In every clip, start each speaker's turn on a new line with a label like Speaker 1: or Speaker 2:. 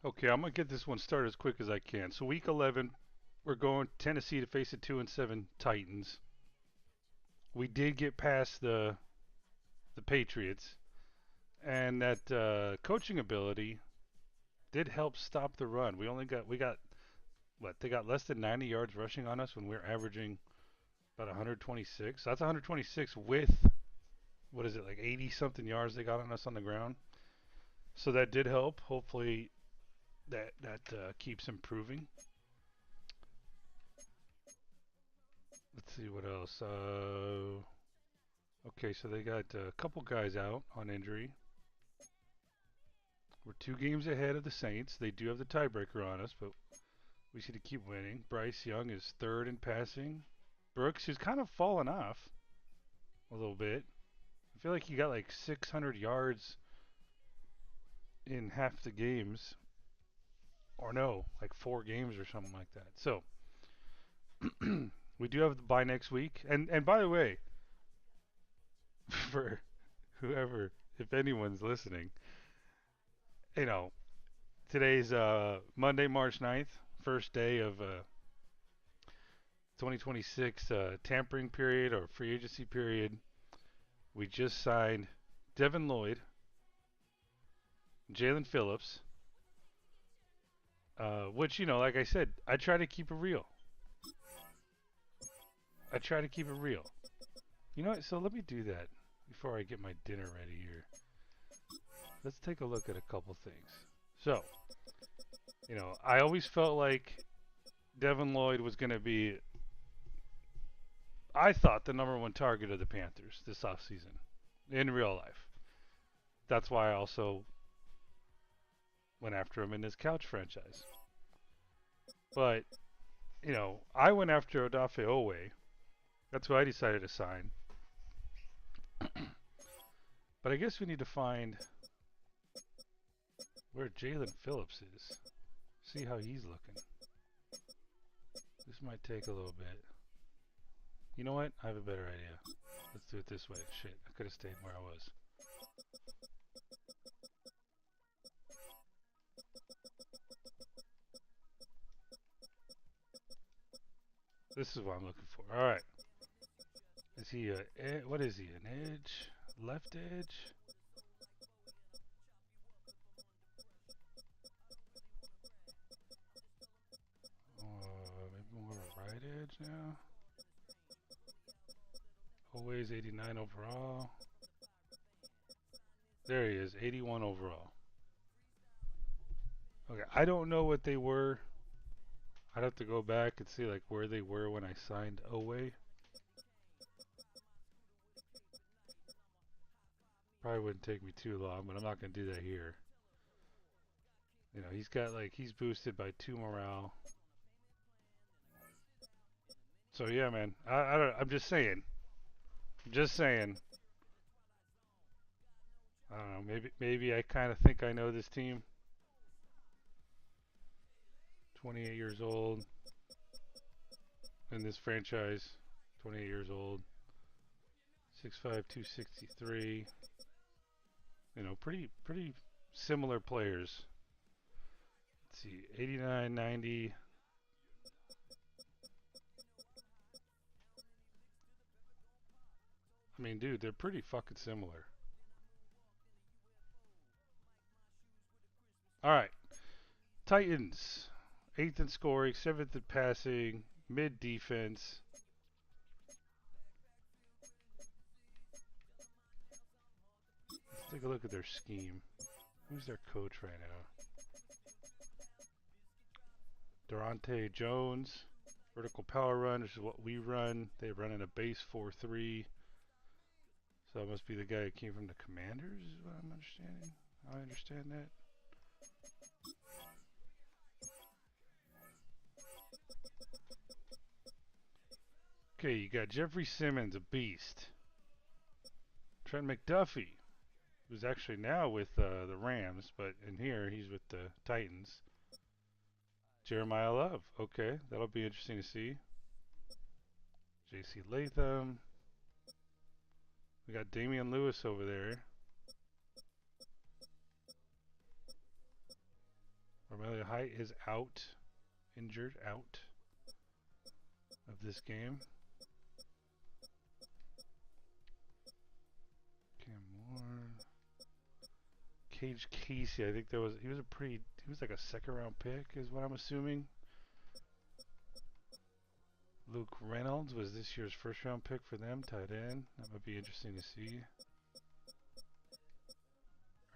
Speaker 1: Okay, I'm gonna get this one started as quick as I can. So week 11, we're going Tennessee to face the 2-7 Titans. We did get past the Patriots, and that coaching ability did help stop the run. We got what, they got less than 90 yards rushing on us when we're averaging about 126. That's 126 with, what is it, like 80 something yards they got on us on the ground. So that did help. Hopefully that keeps improving. Let's see what else. Okay, so they got a couple guys out on injury. We're 2 games ahead of the Saints. They do have the tiebreaker on us, but we should keep winning. Bryce Young is third in passing. Brooks, who's kind of fallen off a little bit. I feel like he got like 600 yards in half the games, or no, like 4 games or something like that. So we do have the bye next week. And by the way, for whoever, if anyone's listening, you know, today's Monday, March 9th, first day of 2026 tampering period or free agency period. We just signed Devin Lloyd, Jalen Phillips, which, like I said, I try to keep it real. I try to keep it real. You know what? So let me do that before I get my dinner ready here. Let's take a look at a couple things. So, I always felt like Devin Lloyd was going to be, I thought, the #1 target of the Panthers this offseason in real life. That's why I also went after him in his couch franchise. But, I went after Odafe Owe. That's who I decided to sign. But I guess we need to find where Jalen Phillips is. See how he's looking. This might take a little bit. You know what? I have a better idea. Let's do it this way. Shit, I could have stayed where I was. This is what I'm looking for. All right. Is he what is he? An edge? Left edge? Maybe more of a right edge now. Always 89 overall. There he is, 81 overall. Okay, I don't know what they were. I'd have to go back and see like where they were when I signed Owe. Probably wouldn't take me too long, but I'm not gonna do that here. He's boosted by 2 morale. So yeah, man. I don't. I'm just saying. Just saying. I don't know. Maybe I kind of think I know this team. 28 years old in this franchise. 28 years old. 6'5", 263. Pretty similar players. Let's see, 89, 90. I mean, dude, they're pretty fucking similar. All right, Titans, 8th in scoring, 7th in passing, mid defense. Let's take a look at their scheme. Who's their coach right now? Durante Jones. Vertical power run, which is what we run. They run in a base 4-3. So that must be the guy who came from the Commanders, is what I'm understanding. I understand that. Okay, you got Jeffrey Simmons, a beast. Trent McDuffie, who's actually now with the Rams, but in here he's with the Titans. Jeremiah Love, okay, that'll be interesting to see. J.C. Latham. We got Damian Lewis over there. Romelio Height is out, injured, out of this game. Cam Moore. Cage Casey, I think he was like a second round pick is what I'm assuming. Luke Reynolds was this year's first round pick for them, tight end. That would be interesting to see.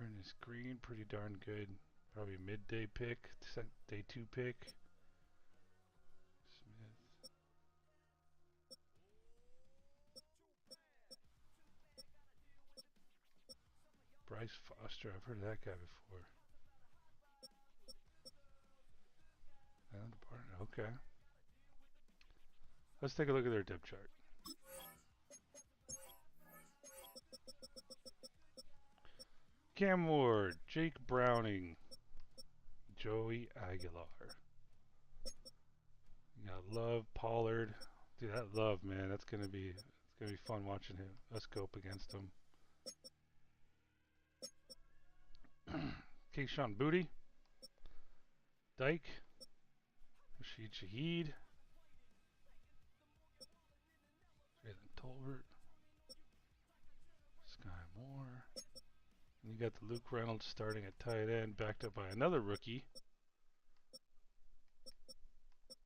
Speaker 1: Ernest Green, pretty darn good. Probably midday pick, day 2 pick. Smith. Bryce Foster, I've heard of that guy before. Okay. Let's take a look at their depth chart. Cam Ward, Jake Browning, Joey Aguilar. You got Love, Pollard. Dude, that Love, man, it's gonna be fun watching us go up against him. Keyshawn Booty, Dyke, Rashid Shaheed, Jalen Tolbert, Sky Moore. And you got the Luke Reynolds starting at tight end, backed up by another rookie,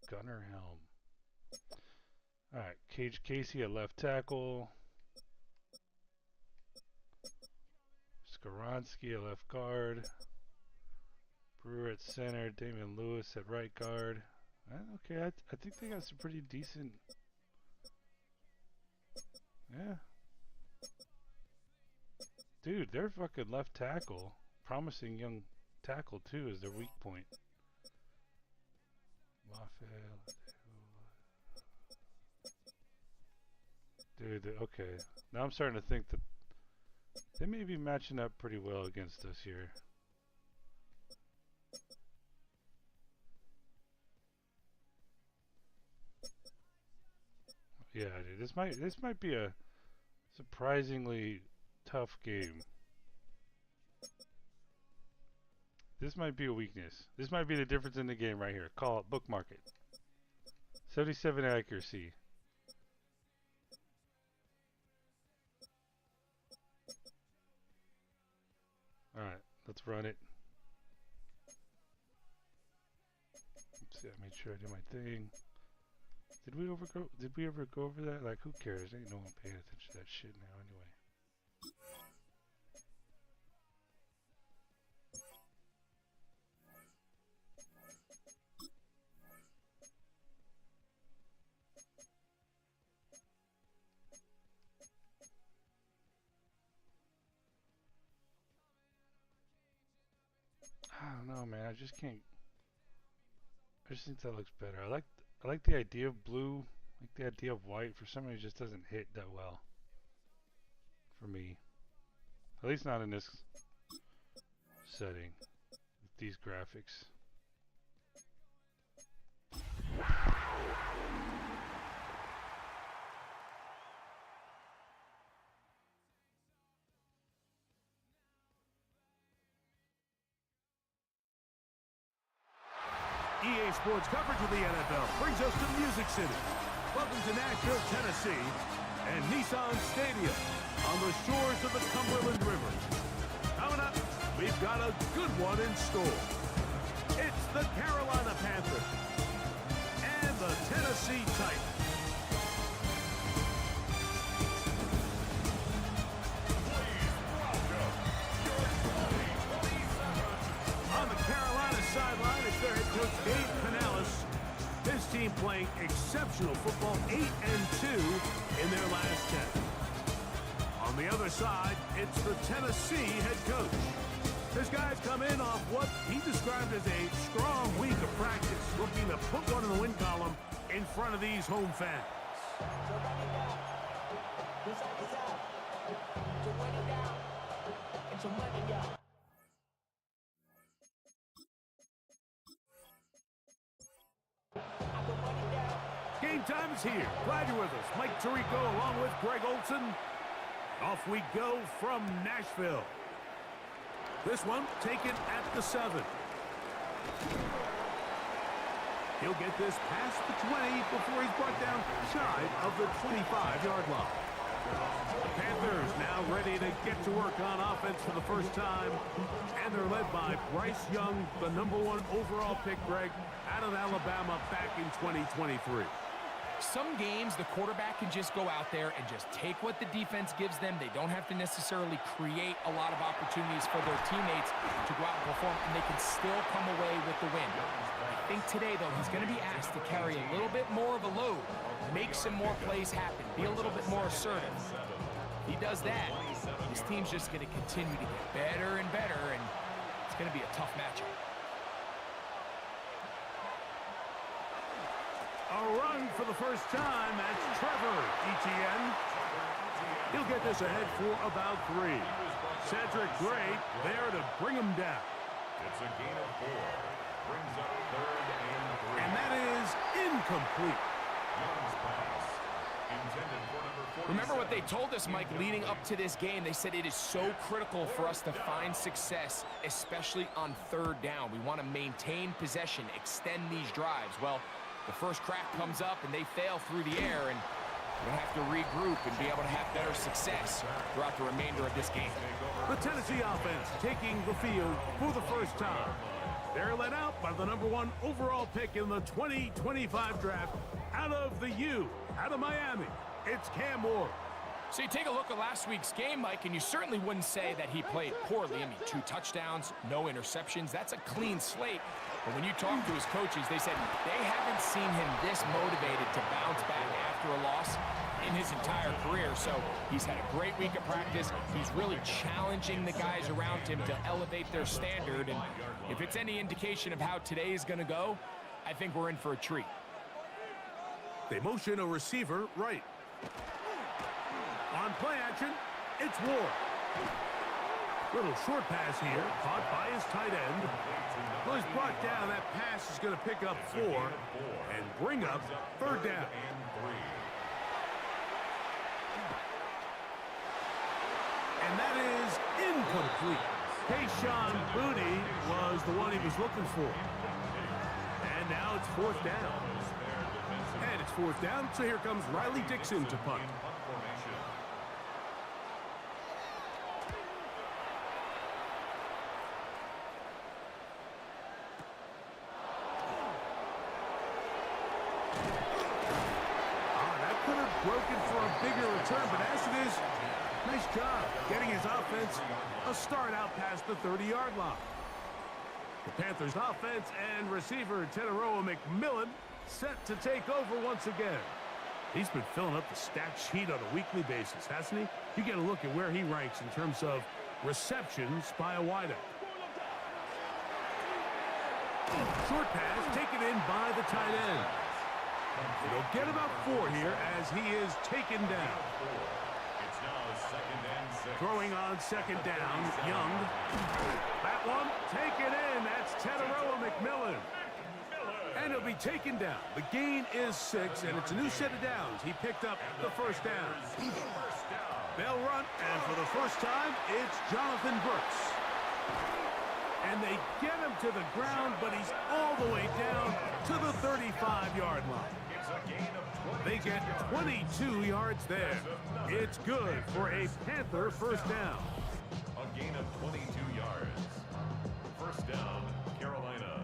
Speaker 1: Gunnar Helm. Alright, Cage Casey at left tackle, Skoronski at left guard, Brewer at center, Damian Lewis at right guard. Okay, I think they got some pretty decent. Yeah. Dude, their fucking left tackle, promising young tackle too, is their weak point. Dude, okay. Now I'm starting to think that they may be matching up pretty well against us here. Yeah, dude, this might be a surprisingly tough game. This might be a weakness. This might be the difference in the game right here. Call it, bookmark it. 77 accuracy. Alright, let's run it. Let's see, I made sure I did my thing. Did we ever go over that? Like, who cares? Ain't no one paying attention to that shit now anyway. I don't know, man. I just can't. I just think that looks better. I like the idea of blue. I like the idea of white. For some reason, it just doesn't hit that well. For me, at least not in this setting with these graphics.
Speaker 2: EA Sports coverage of the NFL brings us to Music City. Welcome to Nashville, Tennessee, and Nissan Stadium on the shores of the Cumberland River. Coming up, we've got a good one in store. It's the Carolina Panthers and the Tennessee Titans. On the Carolina sideline, it's their head coach, Dave Canales. His team playing exceptional football, 8-2 in their last 10. On the other side, it's the Tennessee head coach. This guy's come in off what he described as a strong week of practice, looking to put one in the win column in front of these home fans. Game time is here. Glad you're with us. Mike Tirico along with Greg Olson. Off we go from Nashville. This one taken at the 7. He'll get this past the 20 before he's brought down shy of the 25-yard line. The Panthers now ready to get to work on offense for the first time. And they're led by Bryce Young, the #1 overall pick, Greg, out of Alabama back in 2023.
Speaker 3: Some games, the quarterback can just go out there and just take what the defense gives them. They don't have to necessarily create a lot of opportunities for their teammates to go out and perform, and they can still come away with the win. I think today, though, he's going to be asked to carry a little bit more of a load, make some more plays happen, be a little bit more assertive. If he does that, his team's just going to continue to get better and better, and it's going to be a tough matchup.
Speaker 2: A run for the first time. That's Trevor Etienne. He'll get this ahead for about 3. Cedric Gray there to bring him down.
Speaker 4: It's a gain of 4. Brings up 3rd and 3.
Speaker 2: And that is incomplete.
Speaker 4: Young's pass. Intended for number 47.
Speaker 3: Remember what they told us, Mike, leading up to this game. They said it is so critical for us to find success, especially on 3rd down. We want to maintain possession, extend these drives. Well, the first crack comes up and they fail through the air, and we're going to have to regroup and be able to have better success throughout the remainder of this game.
Speaker 2: The Tennessee offense taking the field for the first time. They're led out by the #1 overall pick in the 2025 draft out of the U, out of Miami. It's Cam Ward.
Speaker 3: So you take a look at last week's game, Mike, and you certainly wouldn't say that he played poorly. I mean, 2 touchdowns, no interceptions. That's a clean slate. But when you talk to his coaches, they said they haven't seen him this motivated to bounce back after a loss in his entire career. So he's had a great week of practice. He's really challenging the guys around him to elevate their standard. And if it's any indication of how today is going to go, I think we're in for a treat.
Speaker 2: They motion a receiver right. On play action, it's Ward. Little short pass here, caught by his tight end. Well, he's brought down. That pass is going to pick up 4 and bring up 3rd down. And that is incomplete. Tayshaun Boutte was the one he was looking for. And now it's 4th down. And it's 4th down, so here comes Riley Dixon to punt. Broken for a bigger return, but as it is, nice job getting his offense a start out past the 30-yard line. The Panthers offense and receiver Teteroa McMillan set to take over once again. He's been filling up the stat sheet on a weekly basis, hasn't he? You get a look at where he ranks in terms of receptions by a wideout. Short pass taken in by the tight end. It'll get about 4 here as he is taken down.
Speaker 4: It's now 2nd and 6.
Speaker 2: Throwing on 2nd down, Young. That one taken in. That's Teteroa McMillan. And he'll be taken down. The gain is 6, and it's a new set of downs. He picked up the 1st down. They'll run, and for the first time, it's Jonathan Brooks. And they get him to the ground, but he's all the way down to the 35-yard line. They get 22 yards there. It's good for a Panther 1st down.
Speaker 4: A gain of 22 yards. 1st down, Carolina.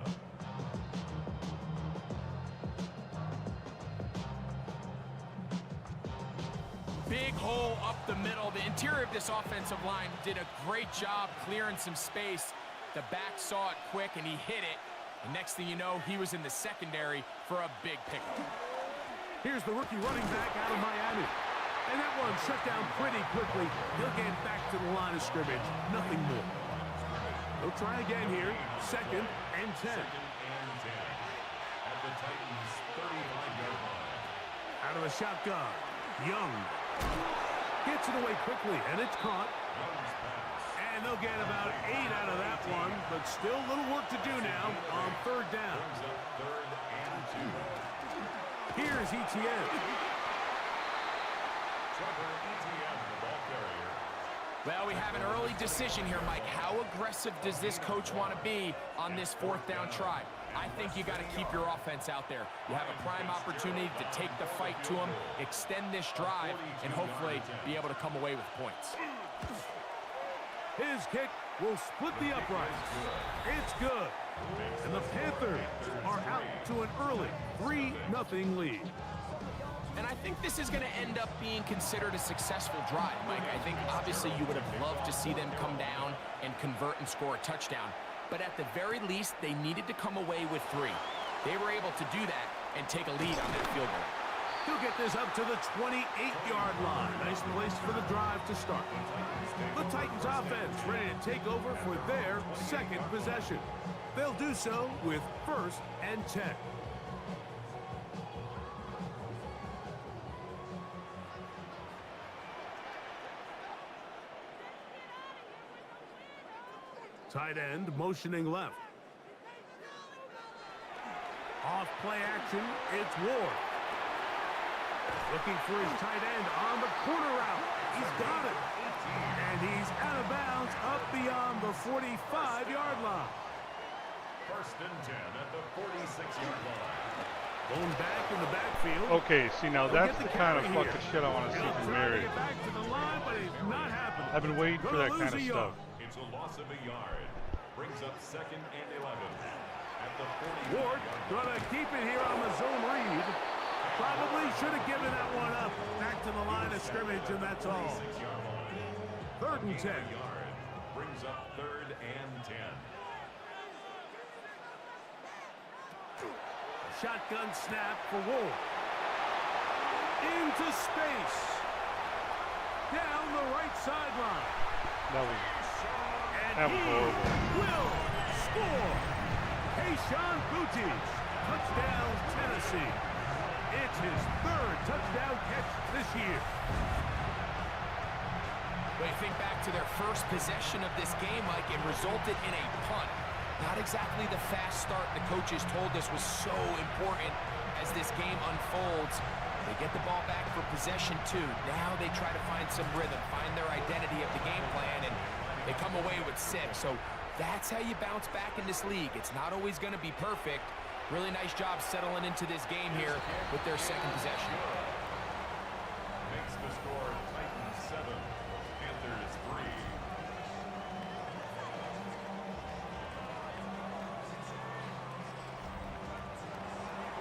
Speaker 3: Big hole up the middle. The interior of this offensive line did a great job clearing some space. The back saw it quick, and he hit it. And next thing you know, he was in the secondary for a big pickup.
Speaker 2: Here's the rookie running back out of Miami. And that one shut down pretty quickly. He'll get back to the line of scrimmage. Nothing more. They'll try again here. 2nd and 10.
Speaker 4: 2nd and 10. At the Titans' 35-yard line.
Speaker 2: Out of the shotgun. Young gets it away quickly, and it's caught.
Speaker 4: Young's pass.
Speaker 2: And they'll get about 8 out of that one, but still a little work to do now on 3rd down.
Speaker 4: Brings up 3rd and 2.
Speaker 2: Here's Etienne.
Speaker 4: Trevor Etienne, the ball carrier.
Speaker 3: Well, we have an early decision here, Mike. How aggressive does this coach want to be on this fourth down try? I think you got to keep your offense out there. You have a prime opportunity to take the fight to them, extend this drive, and hopefully be able to come away with points.
Speaker 2: His kick will split the uprights. It's good. And the Panthers are out to an early 3-0 lead.
Speaker 3: And I think this is going to end up being considered a successful drive, Mike. I think obviously you would have loved to see them come down and convert and score a touchdown. But at the very least, they needed to come away with 3. They were able to do that and take a lead on that field goal.
Speaker 2: He'll get this up to the 28-yard line. Nice place for the drive to start. The Titans offense ready to take over for their second possession. They'll do so with 1st and 10. Tight end motioning left. Off play action, it's Ward. Looking for his tight end on the corner route. He's got it. And he's out of bounds up beyond the 45-yard line.
Speaker 4: 1st and 10 at the 46-yard line.
Speaker 2: Going back in the backfield.
Speaker 1: Okay, see, now that's the kind of fucking shit I want to see from Mary.
Speaker 2: Back to the line, but it's not happening.
Speaker 1: I've been waiting for that kind of stuff.
Speaker 4: It's a loss of a yard. Brings up 2nd and 11 at the 40.
Speaker 2: Ward gonna keep it here on the zone read. Probably should have given that one up. Back to the line of scrimmage, and that's all. 3rd and 10.
Speaker 4: Brings up 3rd and 10.
Speaker 2: Shotgun snap for Ward. Into space. Down the right sideline.
Speaker 1: That was horrible.
Speaker 2: Will score. Hayshawn Boutte. Touchdown, Tennessee. It's his 3rd touchdown catch this year.
Speaker 3: When you think back to their first possession of this game, Mike, it resulted in a punt. Not exactly the fast start the coaches told us was so important as this game unfolds. They get the ball back for possession 2. Now they try to find some rhythm, find their identity of the game plan, and they come away with 6. So that's how you bounce back in this league. It's not always going to be perfect. Really nice job settling into this game here with their 2nd possession.
Speaker 4: Makes the score Titans 7, Panthers 3.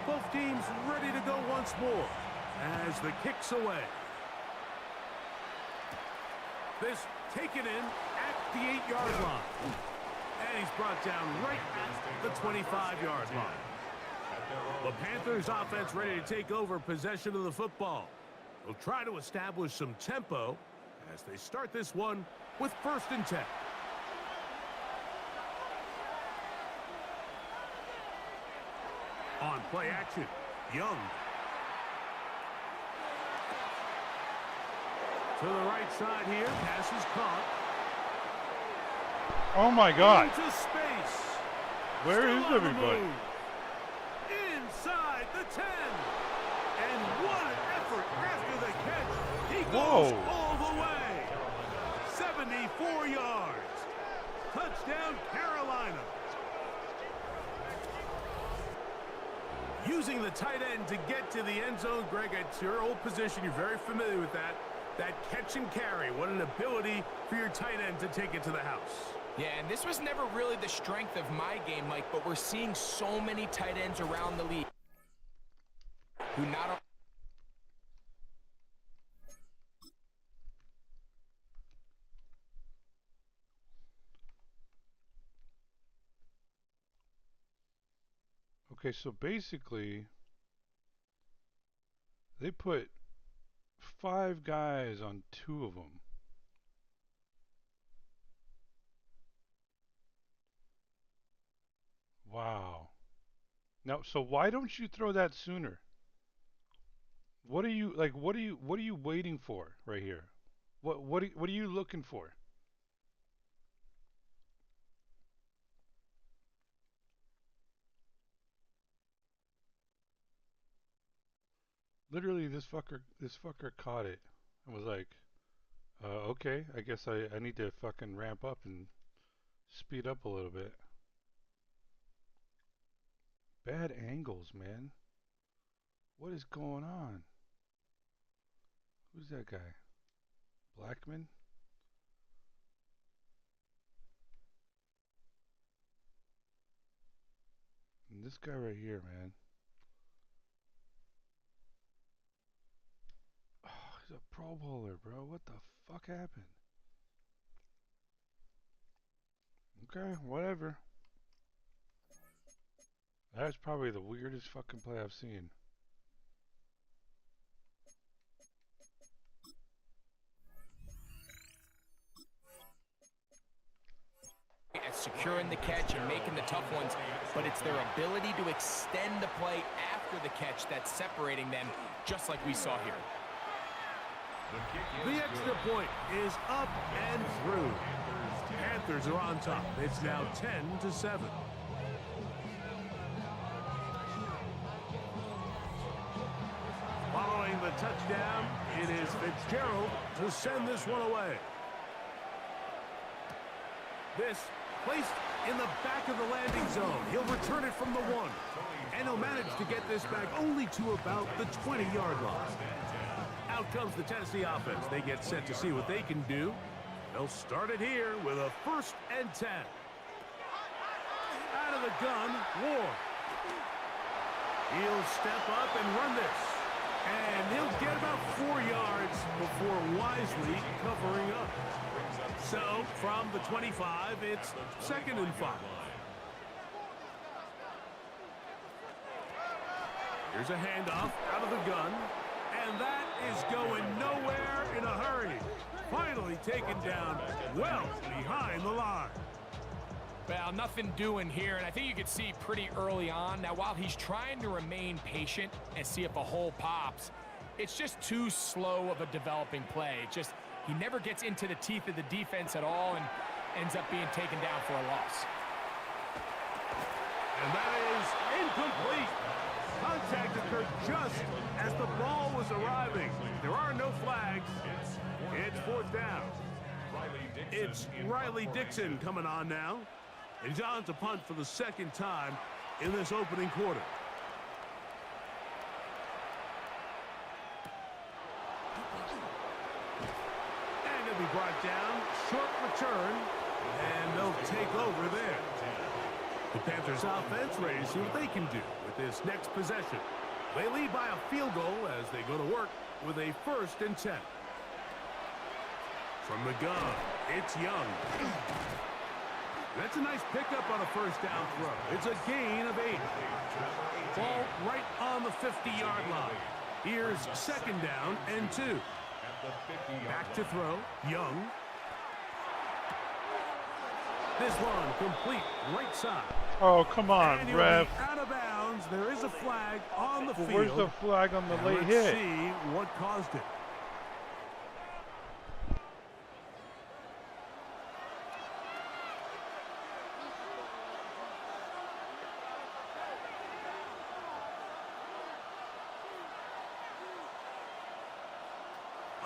Speaker 2: Both teams ready to go once more as the kick's away. This taken in at the 8-yard line. And he's brought down right at the 25-yard line. The Panthers offense ready to take over possession of the football. They'll try to establish some tempo as they start this one with 1st and 10. On play action, Young. To the right side here, pass is caught.
Speaker 1: Oh my God.
Speaker 2: Into space.
Speaker 1: Where is
Speaker 2: Still on the
Speaker 1: everybody?
Speaker 2: move. Inside the 10. And what an effort after the catch. He goes
Speaker 1: Whoa.
Speaker 2: all the way. 74 yards. Touchdown, Carolina. Using the tight end to get to the end zone, Greg, it's your old position. You're very familiar with that. That catch and carry. What an ability for your tight end to take it to the house.
Speaker 3: Yeah, and this was never really the strength of my game, Mike, but we're seeing so many tight ends around the league who not
Speaker 1: Okay, so basically, they put 5 guys on 2 of them. Wow. Now, so why don't you throw that sooner? What are you like? What are you waiting for right here? What are you looking for? Literally, this fucker caught it and was like, Okay, I guess I need to fucking ramp up and speed up a little bit. Bad angles, man. What is going on? Who's that guy? Blackman? And this guy right here, man. Oh, he's a Pro Bowler, bro. What the fuck happened? Okay, whatever. That's probably the weirdest fucking play I've seen.
Speaker 3: At securing the catch and making the tough ones, but it's their ability to extend the play after the catch that's separating them, just like we saw here.
Speaker 2: The extra point is up and through. Panthers are on top. It's now 10-7. Following the touchdown, it is Fitzgerald to send this one away. This placed in the back of the landing zone. He'll return it from the 1. And he'll manage to get this back only to about the 20-yard line. Out comes the Tennessee offense. They get set to see what they can do. They'll start it here with a 1st and 10. Out of the gun, Ward. He'll step up and run this. And he'll get about 4 yards before wisely covering up. So, from the 25, it's 2nd and 5. Here's a handoff out of the gun. And that is going nowhere in a hurry. Finally taken down well behind the line.
Speaker 3: Well, nothing doing here, and I think you could see pretty early on. Now, while he's trying to remain patient and see if a hole pops, it's just too slow of a developing play. He never gets into the teeth of the defense at all and ends up being taken down for a loss.
Speaker 2: And that is incomplete. Contact occurred just as the ball was arriving. There are no flags. It's 4th down. It's Riley Dixon coming on now. He's on to punt for the 2nd time in this opening quarter. And he'll be brought down. Short return. And they'll take over there. The Panthers offense ready to see what they can do with this next possession. They lead by a field goal as they go to work with a 1st and 10. From the gun, it's Young. That's a nice pickup on a 1st down throw. It's a gain of 8. Ball right on the 50-yard line. Here's 2nd down and 2. Back to throw, Young. This one complete right side.
Speaker 1: Oh, come on,
Speaker 2: and
Speaker 1: ref.
Speaker 2: Out of bounds. There is a flag on the field.
Speaker 1: Where's the flag on the late
Speaker 2: let's
Speaker 1: hit?
Speaker 2: See what caused it.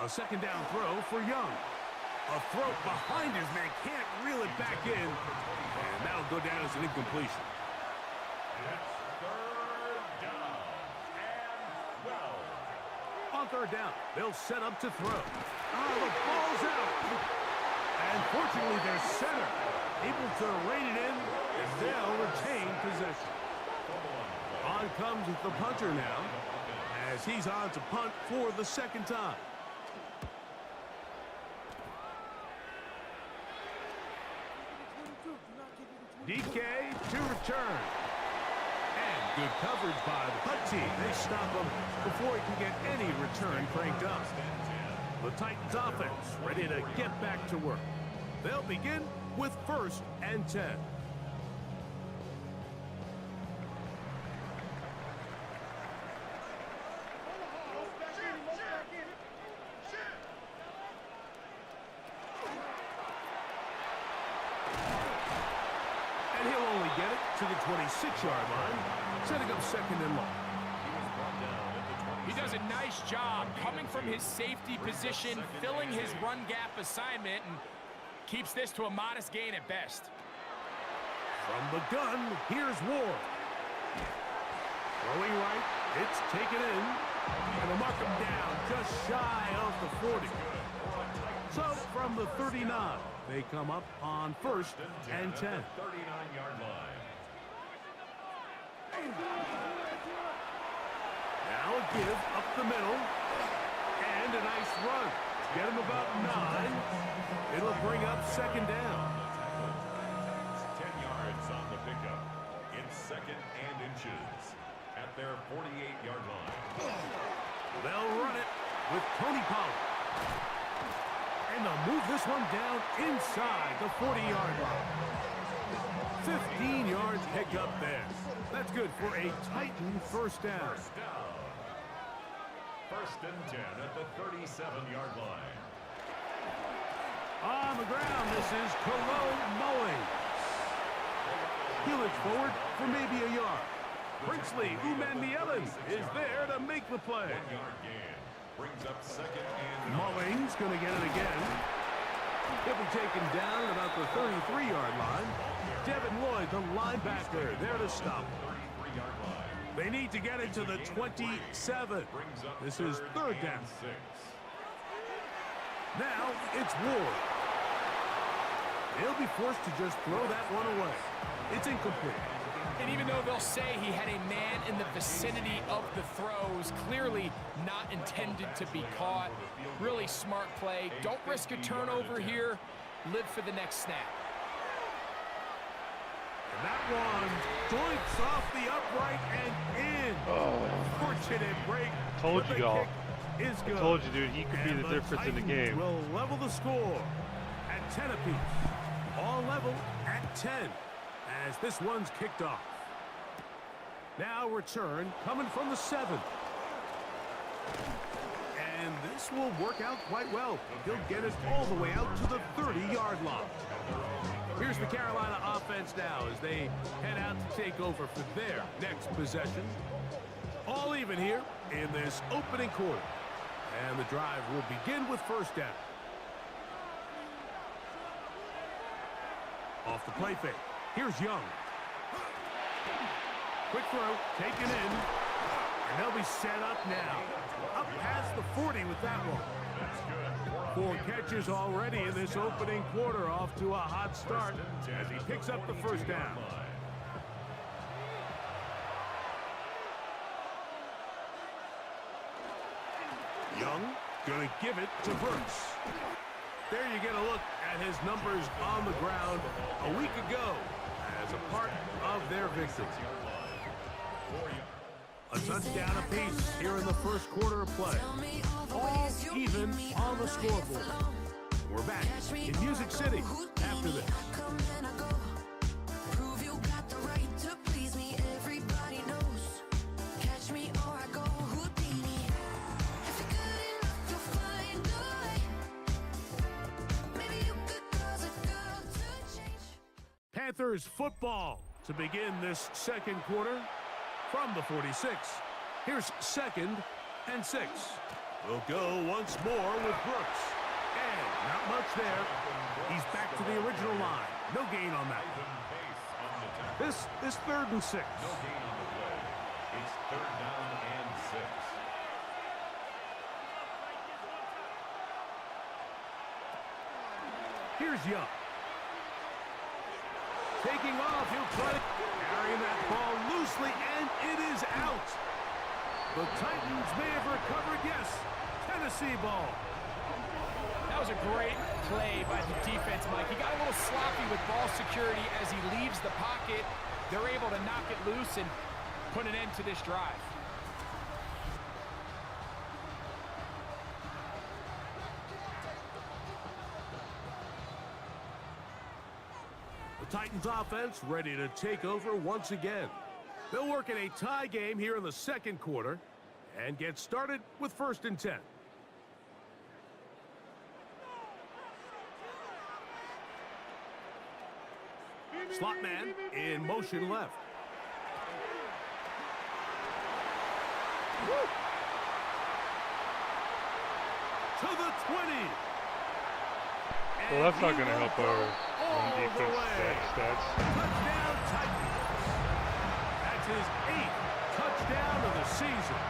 Speaker 2: A 2nd down throw for Young. A throw behind his man, can't reel it back in. And that'll go down as an incompletion.
Speaker 4: It's 3rd down and 12.
Speaker 2: On 3rd down, they'll set up to throw. Oh, the ball's out. And fortunately, their center able to rein it in, and they'll retain possession. On comes the punter now, as he's on to punt for the 2nd time. DK to return. And good coverage by the punt team. They stop him before he can get any return cranked up. The Titans offense ready to get back to work. They'll begin with 1st and 10. And he'll only get it to the 26-yard line, setting up 2nd and long.
Speaker 4: He was brought down at the
Speaker 3: He does a nice job coming from his safety position, filling his run gap assignment, and keeps this to a modest gain at best.
Speaker 2: From the gun, here's Ward. Throwing right, it's taken in, and they'll mark him down just shy of the 40. So from the 39, they come up on 1st and 10.
Speaker 4: 39-yard line.
Speaker 2: Now a give up the middle, and a nice run. Get him about 9. It'll bring up 2nd down.
Speaker 4: 10 yards on the pickup. It's 2nd and inches at their 48-yard line.
Speaker 2: They'll run it with Tony Pollard. And they'll move this one down inside the 40-yard line. 15 yards pickup there. That's good for a Titan first down.
Speaker 4: First and 10 at the 37-yard line.
Speaker 2: On the ground, this is Cologne Mulling. He looks forward for maybe a yard. Princely Umanmielen is there to make the play.
Speaker 4: 1-yard gain. Brings up 2nd and
Speaker 2: Mulling's going to get it again. He'll be taken down at about the 33-yard line. Devin Lloyd, the linebacker, there to stop.
Speaker 4: 33-yard line.
Speaker 2: They need to get it to the 27. This is 3rd down.
Speaker 4: 6.
Speaker 2: Now it's Ward. He'll be forced to just throw that one away. It's incomplete.
Speaker 3: And even though they'll say he had a man in the vicinity of the throws, clearly not intended to be caught. Really smart play. Don't risk a turnover here. Live for the next snap.
Speaker 2: And that one joints off the upright and in. Fortunate break.
Speaker 1: Told
Speaker 2: but
Speaker 1: you,
Speaker 2: the
Speaker 1: y'all.
Speaker 2: kick is good.
Speaker 1: I told you, dude, he could be
Speaker 2: And
Speaker 1: the difference in the
Speaker 2: Titans
Speaker 1: game.
Speaker 2: will level the score at 10 apiece. All level at 10 as this one's kicked off. Now return coming from the 7. And this will work out quite well. He'll get it all the way out to the 30-yard line. Here's the Carolina offense now as they head out to take over for their next possession. All even here in this opening quarter. And the drive will begin with 1st down. Off the play fake. Here's Young. Quick throw, taken in. And they'll be set up now. Up past the 40 with that one. 4 catches already in this opening quarter, off to a hot start as he picks up the 1st down. Young gonna give it to Brooks. There you get a look at his numbers on the ground a week ago as a part of their victory. A touchdown apiece here in the 1st quarter of play. All even on the scoreboard. We're back in Music City after this. Panthers football to begin this 2nd quarter from the 46. Here's 2nd and 6. We'll go once more with Brooks. And not much there. He's back to the original line. No gain on that. This is 3rd and 6.
Speaker 4: No gain on the play. It's 3rd down and 6.
Speaker 2: Here's Young. Taking off, he'll try to carry that ball loosely, and it is out. The Titans may have recovered, yes. Tennessee ball.
Speaker 3: That was a great play by the defense, Mike. He got a little sloppy with ball security as he leaves the pocket. They're able to knock it loose and put an end to this drive.
Speaker 2: The Titans offense ready to take over once again. They'll work in a tie game here in the 2nd quarter and get started with 1st and 10. Slot man in motion left. to the 20.
Speaker 1: Well, that's not going to help our defense stats.
Speaker 2: Touchdown Titans. That's his 8th touchdown of the season.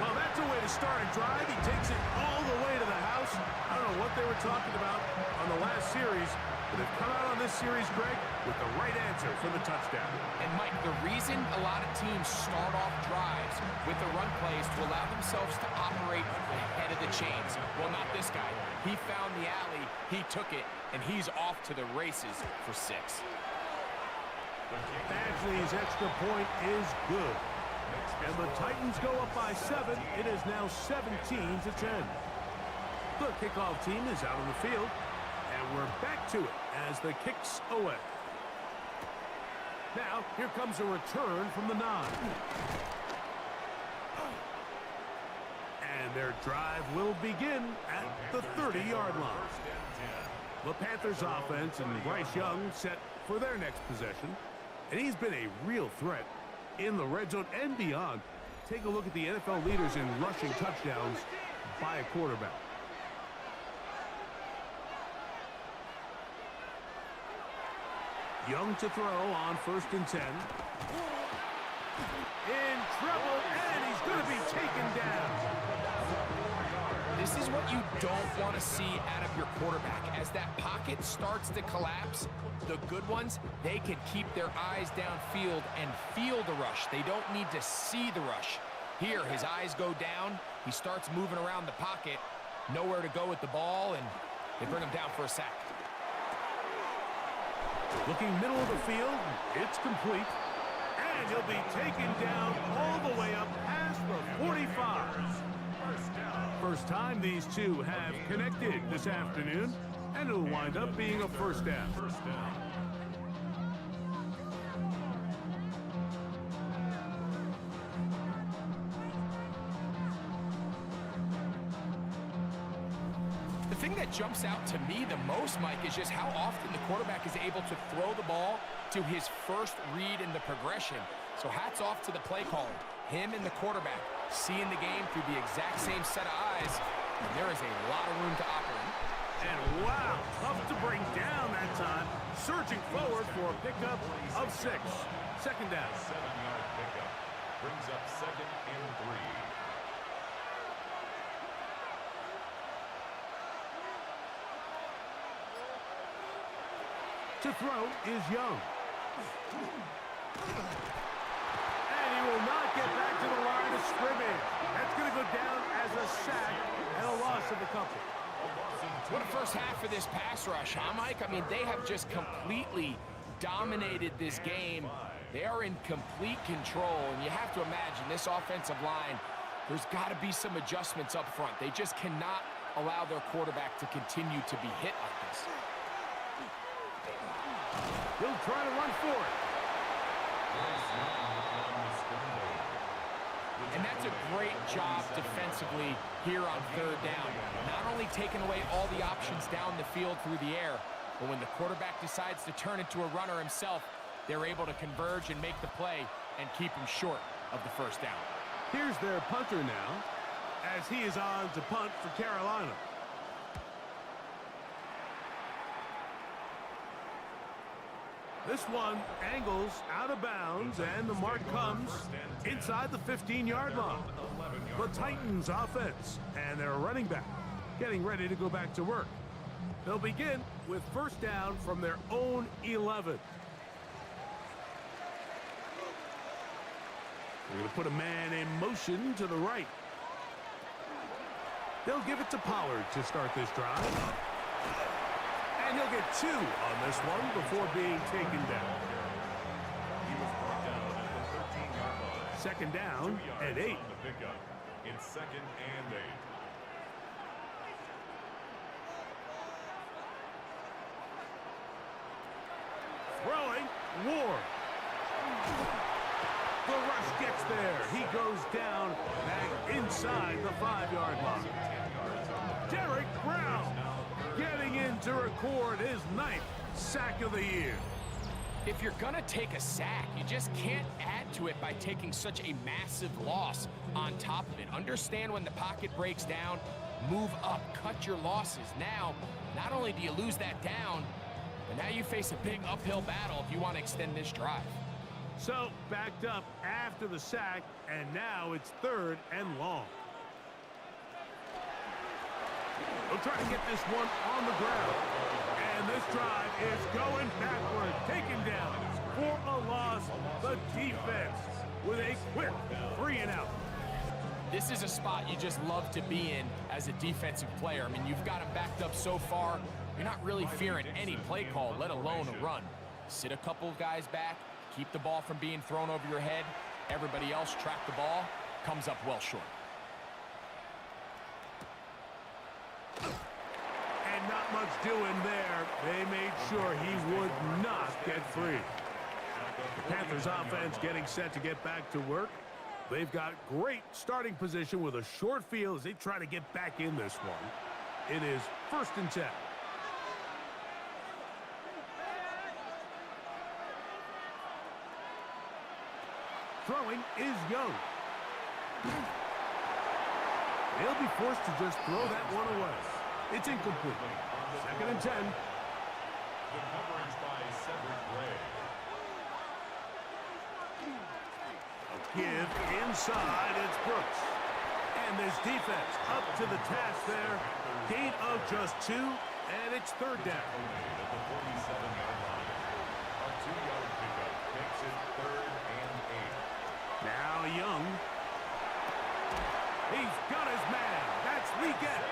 Speaker 2: Well, that's a way to start a drive. He takes it all the way to the house. I don't know what they were talking about on the last series, but they've come out on this series, Greg, with the right answer for the touchdown.
Speaker 3: And, Mike, the reason a lot of teams start off drives with the run plays to allow themselves to operate ahead of the chains. Well, not this guy. He found the alley, he took it, and he's off to the races for 6.
Speaker 2: Badgley's extra point is good. And the Titans go up by 7. It is now 17-10. The kickoff team is out on the field, and we're back to it as the kick's away. Now, here comes a return from the 9. And their drive will begin at the 30-yard line. The Panthers offense and Bryce Young set for their next possession. And he's been a real threat in the red zone and beyond. Take a look at the NFL leaders in rushing touchdowns by a quarterback. Young to throw on 1st and 10. In trouble, and he's going to be taken down.
Speaker 3: This is what you don't want to see out of your quarterback. As that pocket starts to collapse, the good ones, they can keep their eyes downfield and feel the rush. They don't need to see the rush. Here, his eyes go down. He starts moving around the pocket. Nowhere to go with the ball, and they bring him down for a sack.
Speaker 2: Looking middle of the field, it's complete. And he'll be taken down all the way up past the 45. First time these two have connected this afternoon, and it'll wind up being a first down.
Speaker 3: The thing that jumps out to me the most, Mike, is just how often the quarterback is able to throw the ball to his first read in the progression. So hats off to the play caller. Him and the quarterback seeing the game through the exact same set of eyes, and there is a lot of room to operate.
Speaker 2: And wow, tough to bring down that time. Surging forward for a pickup of 6. Second down.
Speaker 4: 7-yard pickup. Brings up 2nd and 3.
Speaker 2: To throw is Young. And he will not get back to the line of scrimmage. That's going to go down as a sack and a loss of a couple.
Speaker 3: What a first half for this pass rush, huh, Mike? I mean, they have just completely dominated this game. They are in complete control, and you have to imagine this offensive line, there's got to be some adjustments up front. They just cannot allow their quarterback to continue to be hit like this.
Speaker 2: He'll try to run for it.
Speaker 3: And that's a great job defensively here on 3rd down. Not only taking away all the options down the field through the air, but when the quarterback decides to turn into a runner himself, they're able to converge and make the play and keep him short of the first down.
Speaker 2: Here's their punter now, as he is on to punt for Carolina. This one angles out of bounds, and the mark comes inside the 15-yard line. The Titans offense and their running back getting ready to go back to work. They'll begin with first down from their own 11. They're going to put a man in motion to the right. They'll give it to Pollard to start this drive. And he'll get 2 on this one before being taken down.
Speaker 4: He was brought down at the 13-yard line.
Speaker 2: Second down and 8.
Speaker 4: On the pickup in 2nd and 8.
Speaker 2: Throwing, Ward. The rush gets there. He goes down back inside the 5-yard line. Derek Brown getting in to record his 9th sack of the year.
Speaker 3: If you're gonna take a sack, you just can't add to it by taking such a massive loss on top of it. Understand when the pocket breaks down, move up, cut your losses. Now, not only do you lose that down, but now you face a big uphill battle if you want to extend this drive.
Speaker 2: So, backed up after the sack, and now it's 3rd and long. They'll try to get this one on the ground. And this drive is going backward, taken down for a loss. The defense with a quick 3-and-out.
Speaker 3: This is a spot you just love to be in as a defensive player. I mean, you've got him backed up so far, you're not really fearing any play call, let alone a run. Sit a couple of guys back, keep the ball from being thrown over your head. Everybody else track the ball, comes up well short.
Speaker 2: And not much doing there. They made sure he would not get free. The Panthers offense getting set to get back to work. They've got great starting position with a short field as they try to get back in this one. It is 1st and 10. Throwing is Young. They'll be forced to just throw that one away. It's incomplete. 2nd and 10.
Speaker 4: The coverage by Cedric Gray.
Speaker 2: Give inside, it's Brooks. And this defense up to the task there. Gain of just 2, and it's 3rd down.
Speaker 4: At the 47-yard line. A 2-yard pickup makes it 3rd and 8.
Speaker 2: Now Young. He's got his man. That's Lee Gett.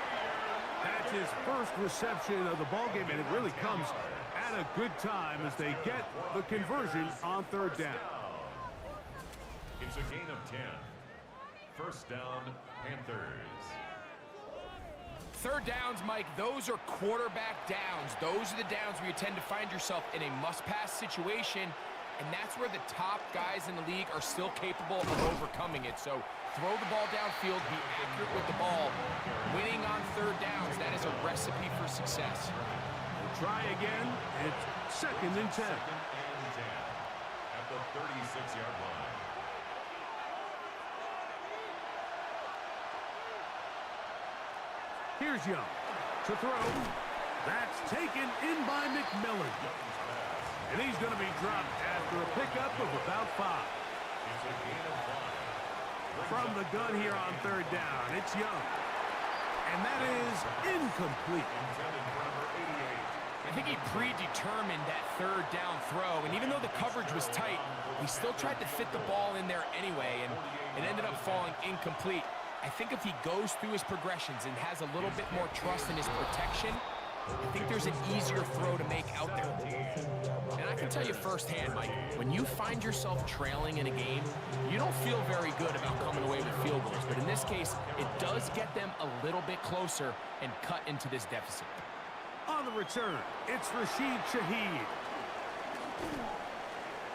Speaker 2: That's his first reception of the ballgame, and it really comes at a good time as they get the conversion on 3rd down.
Speaker 4: It's a gain of 10. 1st down, Panthers.
Speaker 3: 3rd downs, Mike, those are quarterback downs. Those are the downs where you tend to find yourself in a must-pass situation, and that's where the top guys in the league are still capable of overcoming it. So throw the ball downfield, be accurate with the ball. Winning on 3rd downs, that is a recipe for success.
Speaker 2: We'll try again. It's 2nd and 10.
Speaker 4: 2nd and 10 at the 36-yard line.
Speaker 2: Here's Young to throw. That's taken in by McMillan. And he's going to be dropped after a pickup of about 5.
Speaker 4: It's a gain of 5.
Speaker 2: From the gun here on 3rd down, it's Young. And that is incomplete.
Speaker 4: Intended for number 88.
Speaker 3: I think he predetermined that 3rd down throw, and even though the coverage was tight, he still tried to fit the ball in there anyway, and it ended up falling incomplete. I think if he goes through his progressions and has a little bit more trust in his protection, I think there's an easier throw to make out there. And I can tell you firsthand, Mike, when you find yourself trailing in a game, you don't feel very good about coming away with field goals. But in this case, it does get them a little bit closer and cut into this deficit.
Speaker 2: On the return, it's Rashid Shaheed.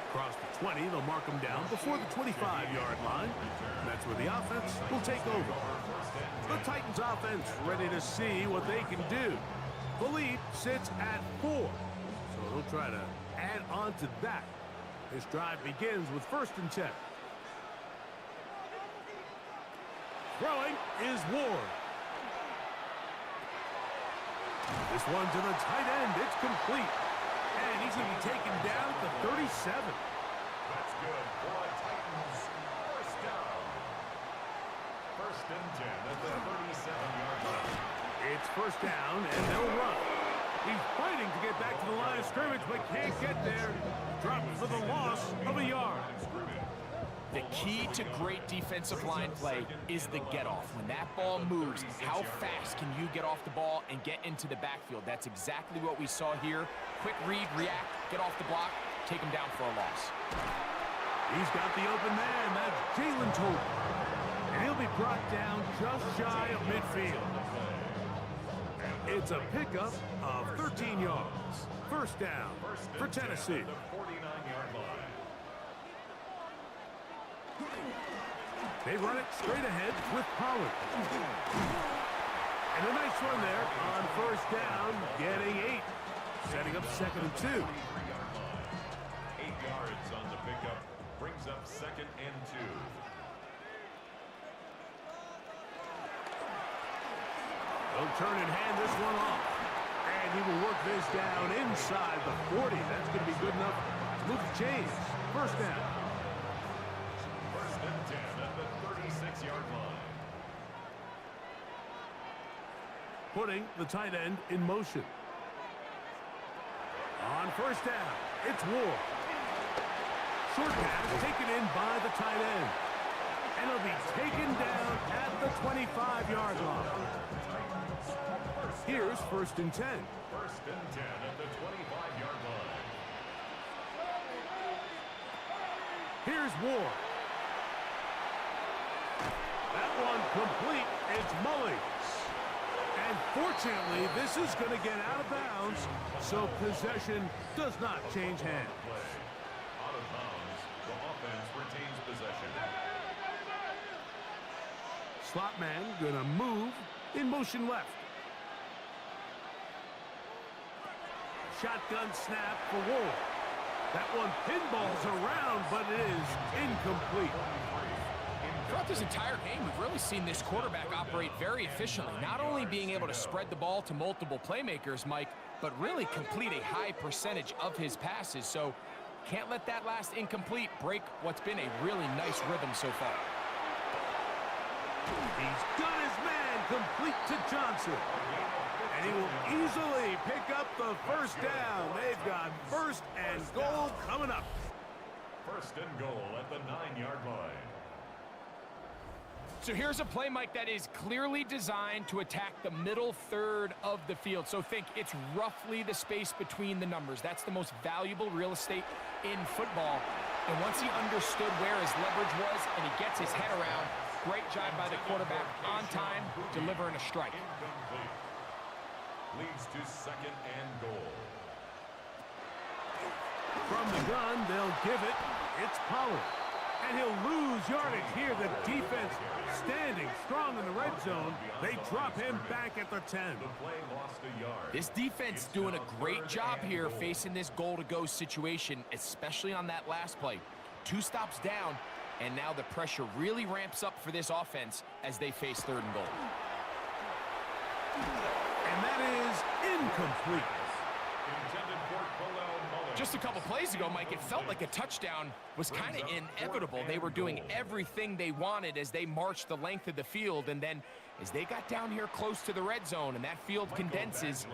Speaker 2: Across the 20, they'll mark him down before the 25-yard line. That's where the offense will take over. The Titans offense ready to see what they can do. The lead sits at 4, so they'll try to add on to that. This drive begins with 1st and 10. Throwing is Ward. This one to the tight end. It's complete. And he's going to be taken down at the 37.
Speaker 4: That's good for the Titans. 1st down. 1st and 10 at the 37-yard line.
Speaker 2: It's 1st down, and they'll run. He's fighting to get back to the line of scrimmage, but can't get there. Dropped for the loss of a yard.
Speaker 3: The key to great defensive line play is the get-off. When that ball moves, how fast can you get off the ball and get into the backfield? That's exactly what we saw here. Quick read, react, get off the block, take him down for a loss.
Speaker 2: He's got the open man. That's Jalen Tolbert. And he'll be brought down just shy of midfield. It's a pickup of 13 yards. 1st down for Tennessee.
Speaker 4: The 49-yard line.
Speaker 2: They run it straight ahead with Pollard. And a nice run there on 1st down, getting 8. Setting up 2nd and 2.
Speaker 4: second and 2.
Speaker 2: They'll turn and hand this one off. And he will work this down inside the 40. That's going to be good enough to move the chains. First down.
Speaker 4: First and 10 at the 36-yard line.
Speaker 2: Putting the tight end in motion. On first down, it's Ward. Short pass taken in by the tight end. And it'll be taken down at the 25-yard line. Here's first and 10.
Speaker 4: First and 10 at the 25-yard line.
Speaker 2: Here's Ward. That one complete. It's Mullings. And fortunately, this is going to get out of bounds, so possession does not change hands.
Speaker 4: Out of bounds, the offense retains possession.
Speaker 2: Slot man going to move in motion left. Shotgun snap for Ward. That one pinballs around, but it is incomplete.
Speaker 3: Throughout this entire game, we've really seen this quarterback operate very efficiently, not only being able to spread the ball to multiple playmakers, Mike, but really complete a high percentage of his passes. So can't let that last incomplete break what's been a really nice rhythm so far.
Speaker 2: He's got his man complete to Johnson. And he will easily pick up the first down. They've got first and goal coming up.
Speaker 4: First and goal at the 9-yard line.
Speaker 3: So here's a play, Mike, that is clearly designed to attack the middle third of the field. So think it's roughly the space between the numbers. That's the most valuable real estate in football. And once he understood where his leverage was and he gets his head around, great job by the quarterback on time, delivering a strike.
Speaker 4: Incomplete. Leads to second and goal.
Speaker 2: From the gun, they'll give it. It's Pollard. And he'll lose yardage here. The defense standing strong in the red zone. They drop him back at the 10.
Speaker 4: The play lost a yard.
Speaker 3: This defense doing a great job here facing this goal-to-go situation, especially on that last play. 2 stops down, and now the pressure really ramps up for this offense as they face third and goal.
Speaker 2: And that is incomplete.
Speaker 4: Intended for Khalil Mullins.
Speaker 3: Just a couple plays ago, Mike, it felt like a touchdown was kind of inevitable. They were doing everything they wanted as they marched the length of the field, and then as they got down here close to the red zone and that field condenses,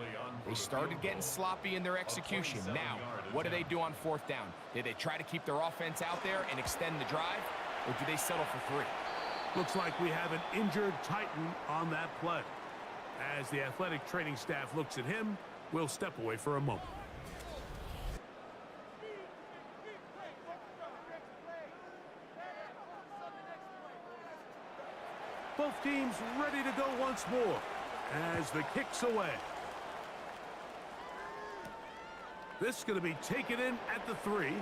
Speaker 3: they started getting sloppy in their execution. Now, what do they do on fourth down? Do they try to keep their offense out there and extend the drive, or do they settle for 3?
Speaker 2: Looks like we have an injured Titan on that play. As the athletic training staff looks at him, we'll step away for a moment. Both teams ready to go once more as the kick's away. This is going to be taken in at the 3.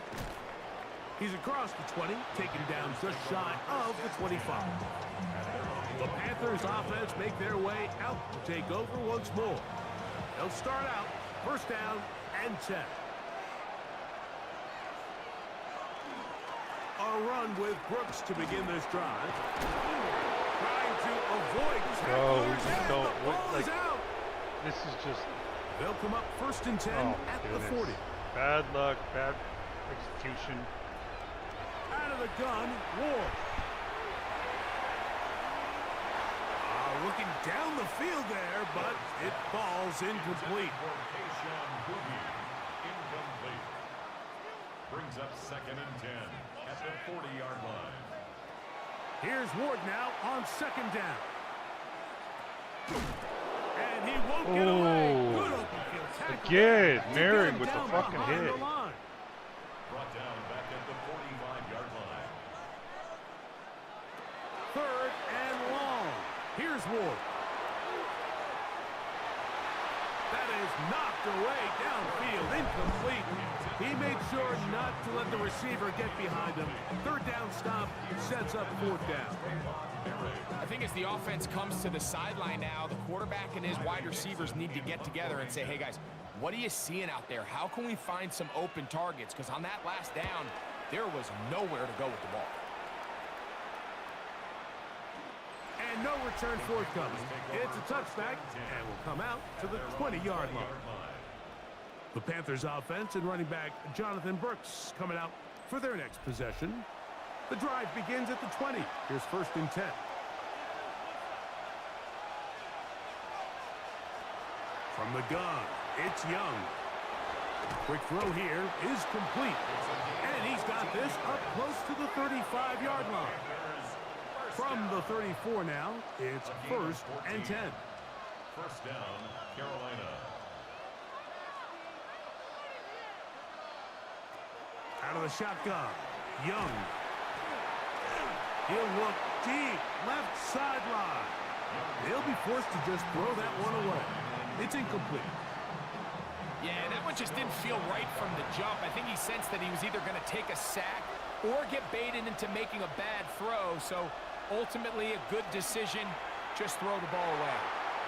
Speaker 2: He's across the 20, taken down just shy of the 25. The Panthers offense make their way out to take over once more. They'll start out first down and 10. A run with Brooks to begin this drive. Trying to avoid tacklers, and the ball is out.
Speaker 1: This is just...
Speaker 2: They'll come up first and 10 at the 40.
Speaker 1: Bad luck, bad execution.
Speaker 2: Out of the gun, Ward. Looking down the field there, but it falls incomplete.
Speaker 4: Incomplete. Brings up second and 10 at the 40-yard line.
Speaker 2: Here's Ward now on second down. And he won't get away. Good open field tackle.
Speaker 1: Again, married with the fucking hit.
Speaker 4: Brought down back at the 45-yard line.
Speaker 2: Third and long. Here's Ward. That is knocked away downfield, incomplete. He made sure not to let the receiver get behind him. Third down stop sets up fourth down.
Speaker 3: I think as the offense comes to the sideline now, the quarterback and his wide receivers need to get together and say, hey guys, what are you seeing out there? How can we find some open targets? Because on that last down, There was nowhere to go with the ball.
Speaker 2: And no return forthcoming. It's a touchback and will come out to the 20-yard line. The Panthers offense and running back Jonathan Brooks coming out for their next possession. The drive begins at the 20. Here's 1st and 10. From the gun, it's Young. Quick throw here is complete. And he's got this up close to the 35-yard line. From the 34 now, it's 1st and 10.
Speaker 4: First down, Carolina.
Speaker 2: Out of the shotgun, Young. He'll look deep, left sideline. They'll be forced to just throw that one away. It's incomplete.
Speaker 3: Yeah, that one just didn't feel right from the jump. I think he sensed that he was either going to take a sack or get baited into making a bad throw. So ultimately a good decision, just throw the ball away.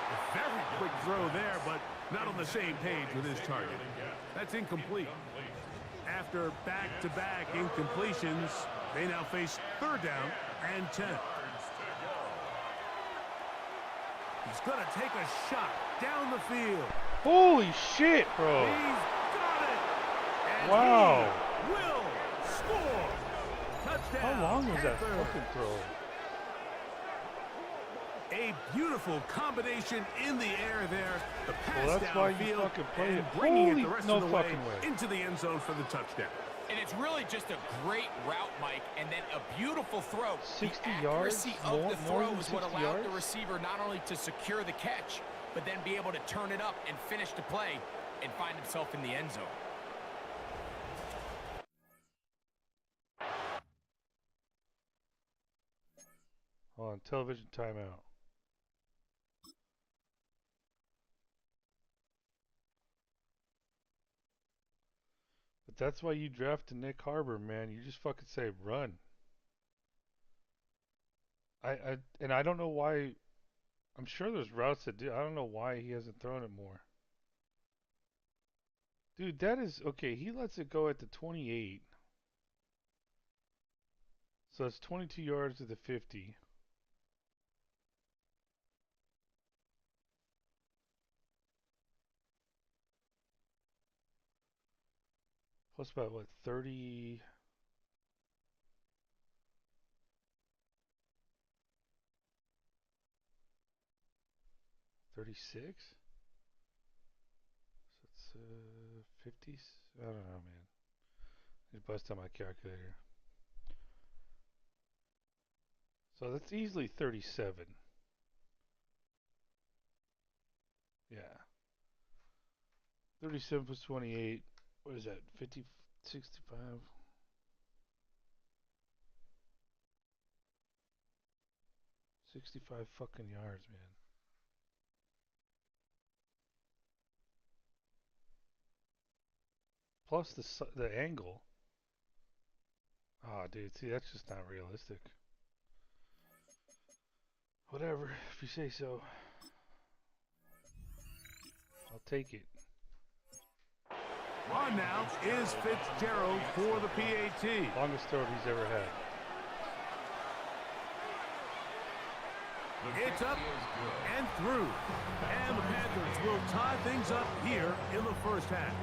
Speaker 2: A very quick throw there, but not on the same page with his target. That's incomplete. After back-to-back incompletions, they now face 3rd down and 10. He's going to take a shot down the field.
Speaker 1: Holy shit, bro.
Speaker 2: He's got it. And
Speaker 1: Wow.
Speaker 2: he will score. Touchdown.
Speaker 1: How long was that
Speaker 2: Panthers.
Speaker 1: fucking throw?
Speaker 2: A beautiful combination in the air there. The pass
Speaker 1: Well, that's why you
Speaker 2: downfield
Speaker 1: fucking play
Speaker 2: and
Speaker 1: it.
Speaker 2: bringing
Speaker 1: Holy
Speaker 2: it the rest
Speaker 1: no
Speaker 2: of the way
Speaker 1: fucking way.
Speaker 2: into the end zone for the touchdown.
Speaker 3: And it's really just a great route, Mike, and then a beautiful throw.
Speaker 1: 60
Speaker 3: the
Speaker 1: yards?
Speaker 3: accuracy of
Speaker 1: More
Speaker 3: the throw
Speaker 1: than
Speaker 3: is what
Speaker 1: 60
Speaker 3: allowed
Speaker 1: yards?
Speaker 3: the receiver not only to secure the catch, but then be able to turn it up and finish the play and find himself in the end zone.
Speaker 1: Hold on, television timeout. But that's why you drafted Nick Harbor, man. You just fucking say run. And I don't know why. I'm sure there's routes that do. I don't know why he hasn't thrown it more. Dude, that is okay. He lets it go at the 28. So it's 22 yards to the 50. Plus about what, 30? 36? So it's 50s? I don't know, man. I need to bust out my calculator. So that's easily 37. Yeah. 37 plus 28. What is that? 50, 65? $65 fucking yards, man. Plus the angle. Oh, dude, see, that's just not realistic. Whatever, if you say so. I'll take it.
Speaker 2: On now is Fitzgerald for the PAT.
Speaker 1: Longest throw he's ever had.
Speaker 2: It's up and through. And the Panthers will tie things up here in the first half.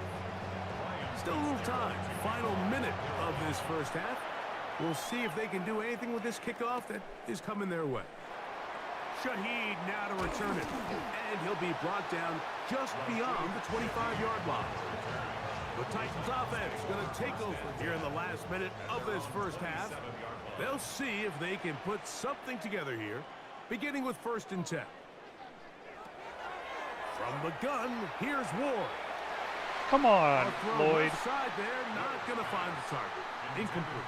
Speaker 2: Still a little time. Final minute of this first half. We'll see if they can do anything with this kickoff that is coming their way. Shaheed now to return it. And he'll be brought down just beyond the 25-yard line. The Titans offense going to take over here in the last minute of this first half. They'll see if they can put something together here, beginning with 1st and 10. From the gun, here's Ward.
Speaker 1: Come on,
Speaker 2: A throw
Speaker 1: Lloyd.
Speaker 2: left side there, not going to find the target. Incomplete.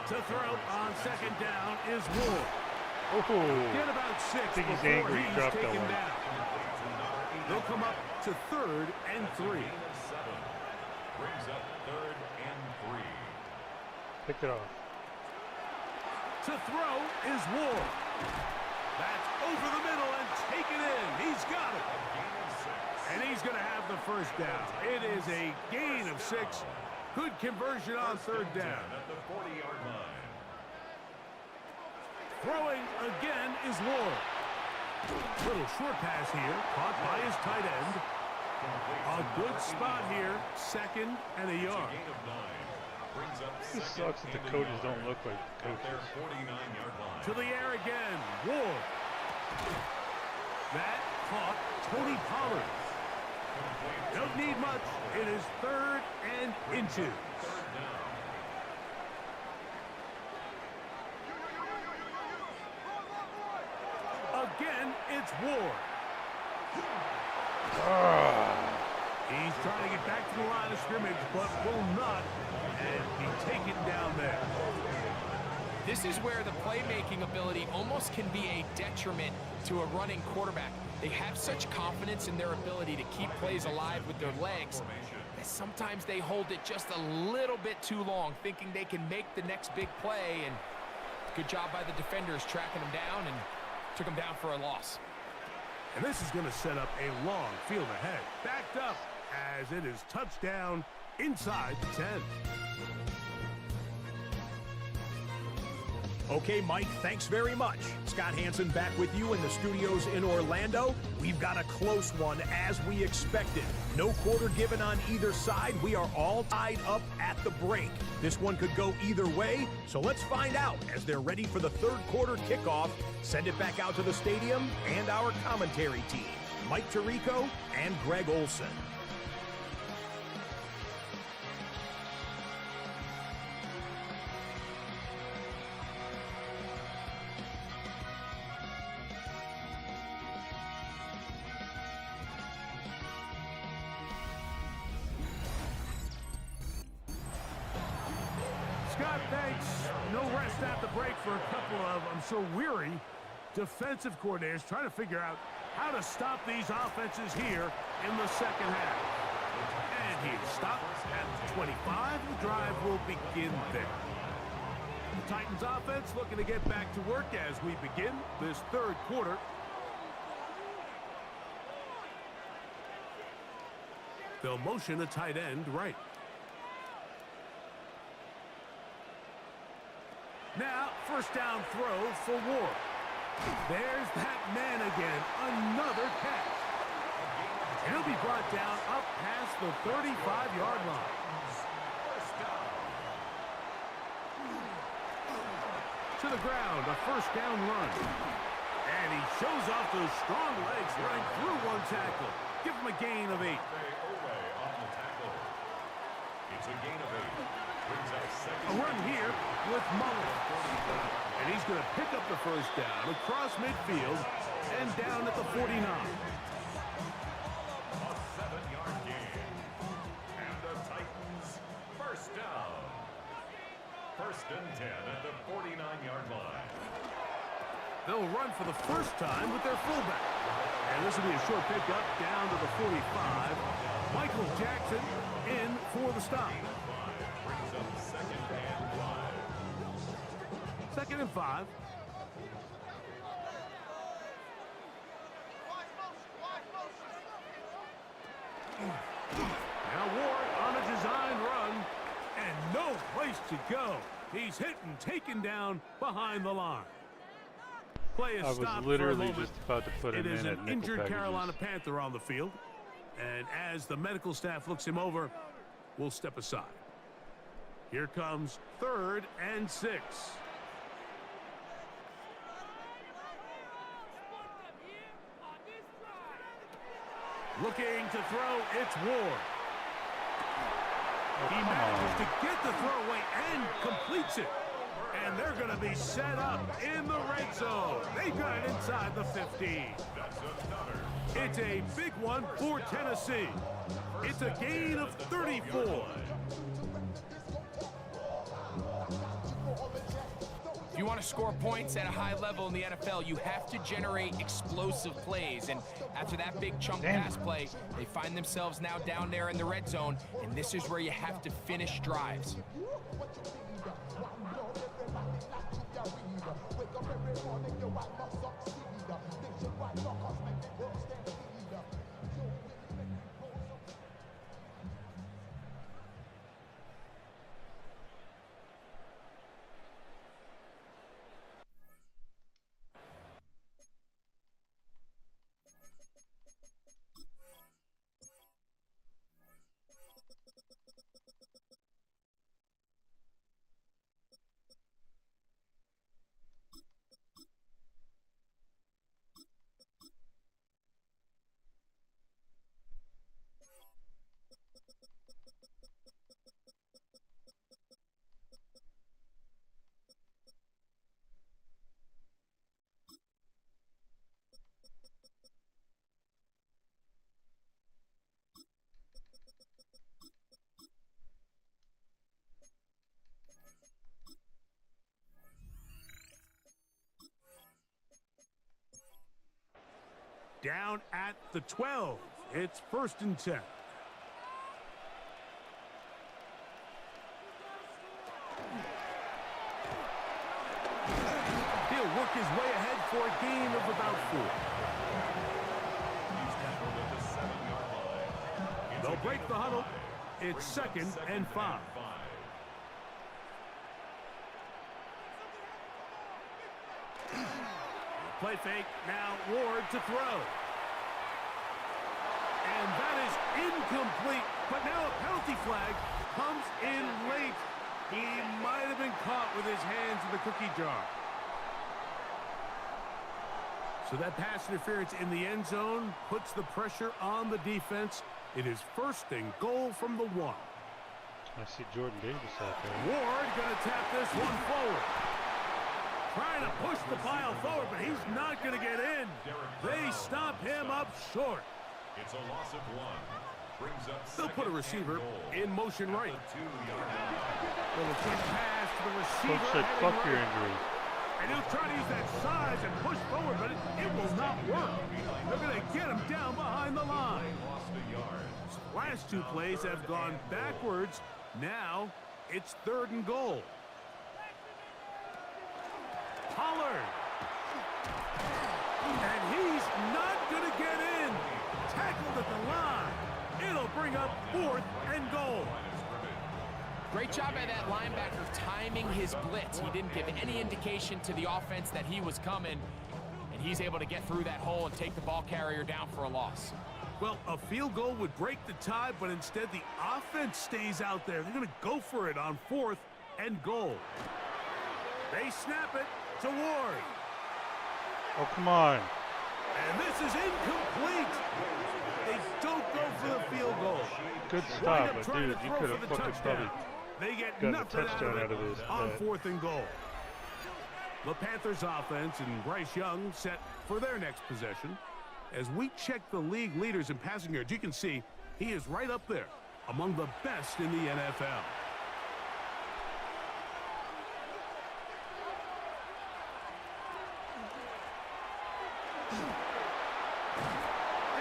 Speaker 2: To throw on 2nd down is Ward.
Speaker 1: Oh,
Speaker 2: Get about 6
Speaker 1: I think he's
Speaker 2: before
Speaker 1: angry he
Speaker 2: he's
Speaker 1: dropped that
Speaker 2: taken
Speaker 1: one.
Speaker 2: down. They'll come up to 3rd and 3.
Speaker 4: Brings up 3rd and 3.
Speaker 1: pick it off.
Speaker 2: To throw is Ward. That's over the middle and taken in. He's got it. And he's going to have the first down. It is a gain of 6. Good conversion on third down.
Speaker 4: At the 40-yard line.
Speaker 2: Throwing again is Ward. Little short pass here, caught by his tight end. A good spot here, 2nd and a yard.
Speaker 4: Gain of 9. Brings up
Speaker 1: It
Speaker 4: second
Speaker 1: sucks that the
Speaker 4: and a
Speaker 1: coaches
Speaker 4: yard
Speaker 1: don't look like
Speaker 4: at their
Speaker 1: coaches.
Speaker 4: 49-yard line.
Speaker 2: To the air again, Ward. That caught Tony Pollard. Don't need much. It is 3rd and inches.
Speaker 4: Third down.
Speaker 2: Again, it's Ward. He's trying to get back to the line of scrimmage, but will not, and be taken down there.
Speaker 3: This is where the playmaking ability almost can be a detriment to a running quarterback. They have such confidence in their ability to keep plays alive with their legs that sometimes they hold it just a little bit too long, thinking they can make the next big play, and good job by the defenders tracking them down and took them down for a loss.
Speaker 2: And this is going to set up a long field ahead. Backed up as it is touchdown inside the 10.
Speaker 5: Okay, Mike, thanks very much. Scott Hansen back with you in the studios in Orlando. We've got a close one as we expected. No quarter given on either side. We are all tied up at the break. This one could go either way, so let's find out as they're ready for the third quarter kickoff. Send it back out to the stadium and our commentary team, Mike Tirico and Greg Olson.
Speaker 2: Scott, thanks. No rest at the break for a couple of, I'm sure, weary defensive coordinators trying to figure out how to stop these offenses here in the second half. And he is stopped at 25. The drive will begin there. The Titans offense looking to get back to work as we begin this third quarter. They'll motion a tight end right. Now, first down throw for Ward. There's that man again. Another catch. And he'll be brought down up past the 35-yard line. To the ground, a first down run. And he shows off those strong legs running through one tackle. Give him a gain of 8.
Speaker 4: On the tackle. It's a gain of 8.
Speaker 2: A run here with Muller. And he's going to pick up the first down across midfield and down at the 49.
Speaker 4: A 7-yard gain. And the Titans first down. First and 10 at the 49-yard line.
Speaker 2: They'll run for the first time with their fullback. And this will be a short pickup down to the 45. Michael Jackson in for the stop. Second and 5. Now Ward on a design run, and no place to go. He's hit and taken down behind the line. Play is
Speaker 1: I was
Speaker 2: stopped
Speaker 1: literally
Speaker 2: for a moment.
Speaker 1: just about to put him
Speaker 2: It is
Speaker 1: in
Speaker 2: an
Speaker 1: at nickel
Speaker 2: injured
Speaker 1: packages.
Speaker 2: Carolina Panther on the field, and as the medical staff looks him over, we'll step aside. Here comes 3rd and 6. Looking to throw, it's Ward. He manages to get the throw away and completes it. And they're going to be set up in the red zone. They got it inside the 15. It's a big one for Tennessee. It's a gain of 34.
Speaker 3: If you want to score points at a high level in the NFL, you have to generate explosive plays. And after that big chunk pass play, they find themselves now down there in the red zone, and this is where you have to finish drives.
Speaker 2: Down at the 12. It's 1st and 10. He'll work his way ahead for a gain of about 4.
Speaker 4: He's tackled at the 7-yard line. It's
Speaker 2: They'll
Speaker 4: a
Speaker 2: break
Speaker 4: gain
Speaker 2: the
Speaker 4: of
Speaker 2: huddle.
Speaker 4: 5.
Speaker 2: It's
Speaker 4: Brings up
Speaker 2: 2nd and 5. Play fake. Now Ward to throw. And that is incomplete. But now a penalty flag comes in late. He might have been caught with his hands in the cookie jar. So that pass interference in the end zone puts the pressure on the defense. It is 1st and goal from the 1.
Speaker 1: I see Jordan Davis out there.
Speaker 2: Ward going to tap this one forward. Trying to push the pile forward, but he's not going to get in. They stop him up short.
Speaker 4: It's a loss of 1. Brings up
Speaker 2: They'll put a receiver in motion right.
Speaker 4: the 2-yard line.
Speaker 2: Little quick pass to the receiver.
Speaker 1: Coach said,
Speaker 2: heading
Speaker 1: fuck your
Speaker 2: right.
Speaker 1: injury.
Speaker 2: And he'll try to use that size and push forward, but it will not work. They're going to get him down behind the line.
Speaker 4: Lost a yard.
Speaker 2: Last 2 plays have gone backwards. Now it's 3rd and goal. Pollard. And he's not going to get in. Tackled at the line. It'll bring up 4th and goal.
Speaker 3: Great job by that linebacker timing his blitz. He didn't give any indication to the offense that he was coming, and he's able to get through that hole and take the ball carrier down for a loss.
Speaker 2: Well, a field goal would break the tie, but instead the offense stays out there. They're going to go for it on 4th and goal. They snap it to Ward.
Speaker 1: Oh, come on.
Speaker 2: And this is incomplete. They don't go for the field goal.
Speaker 1: Good
Speaker 2: Wind
Speaker 1: stop,
Speaker 2: up
Speaker 1: but
Speaker 2: trying
Speaker 1: dude,
Speaker 2: to
Speaker 1: you
Speaker 2: throw
Speaker 1: could
Speaker 2: for
Speaker 1: have
Speaker 2: the
Speaker 1: fucking
Speaker 2: touchdown.
Speaker 1: probably
Speaker 2: They get
Speaker 1: got a
Speaker 2: nothing
Speaker 1: touchdown
Speaker 2: out of it on
Speaker 1: that.
Speaker 2: 4th and goal. The Panthers offense and Bryce Young set for their next possession. As we check the league leaders in passing yards, you can see he is right up there among the best in the NFL.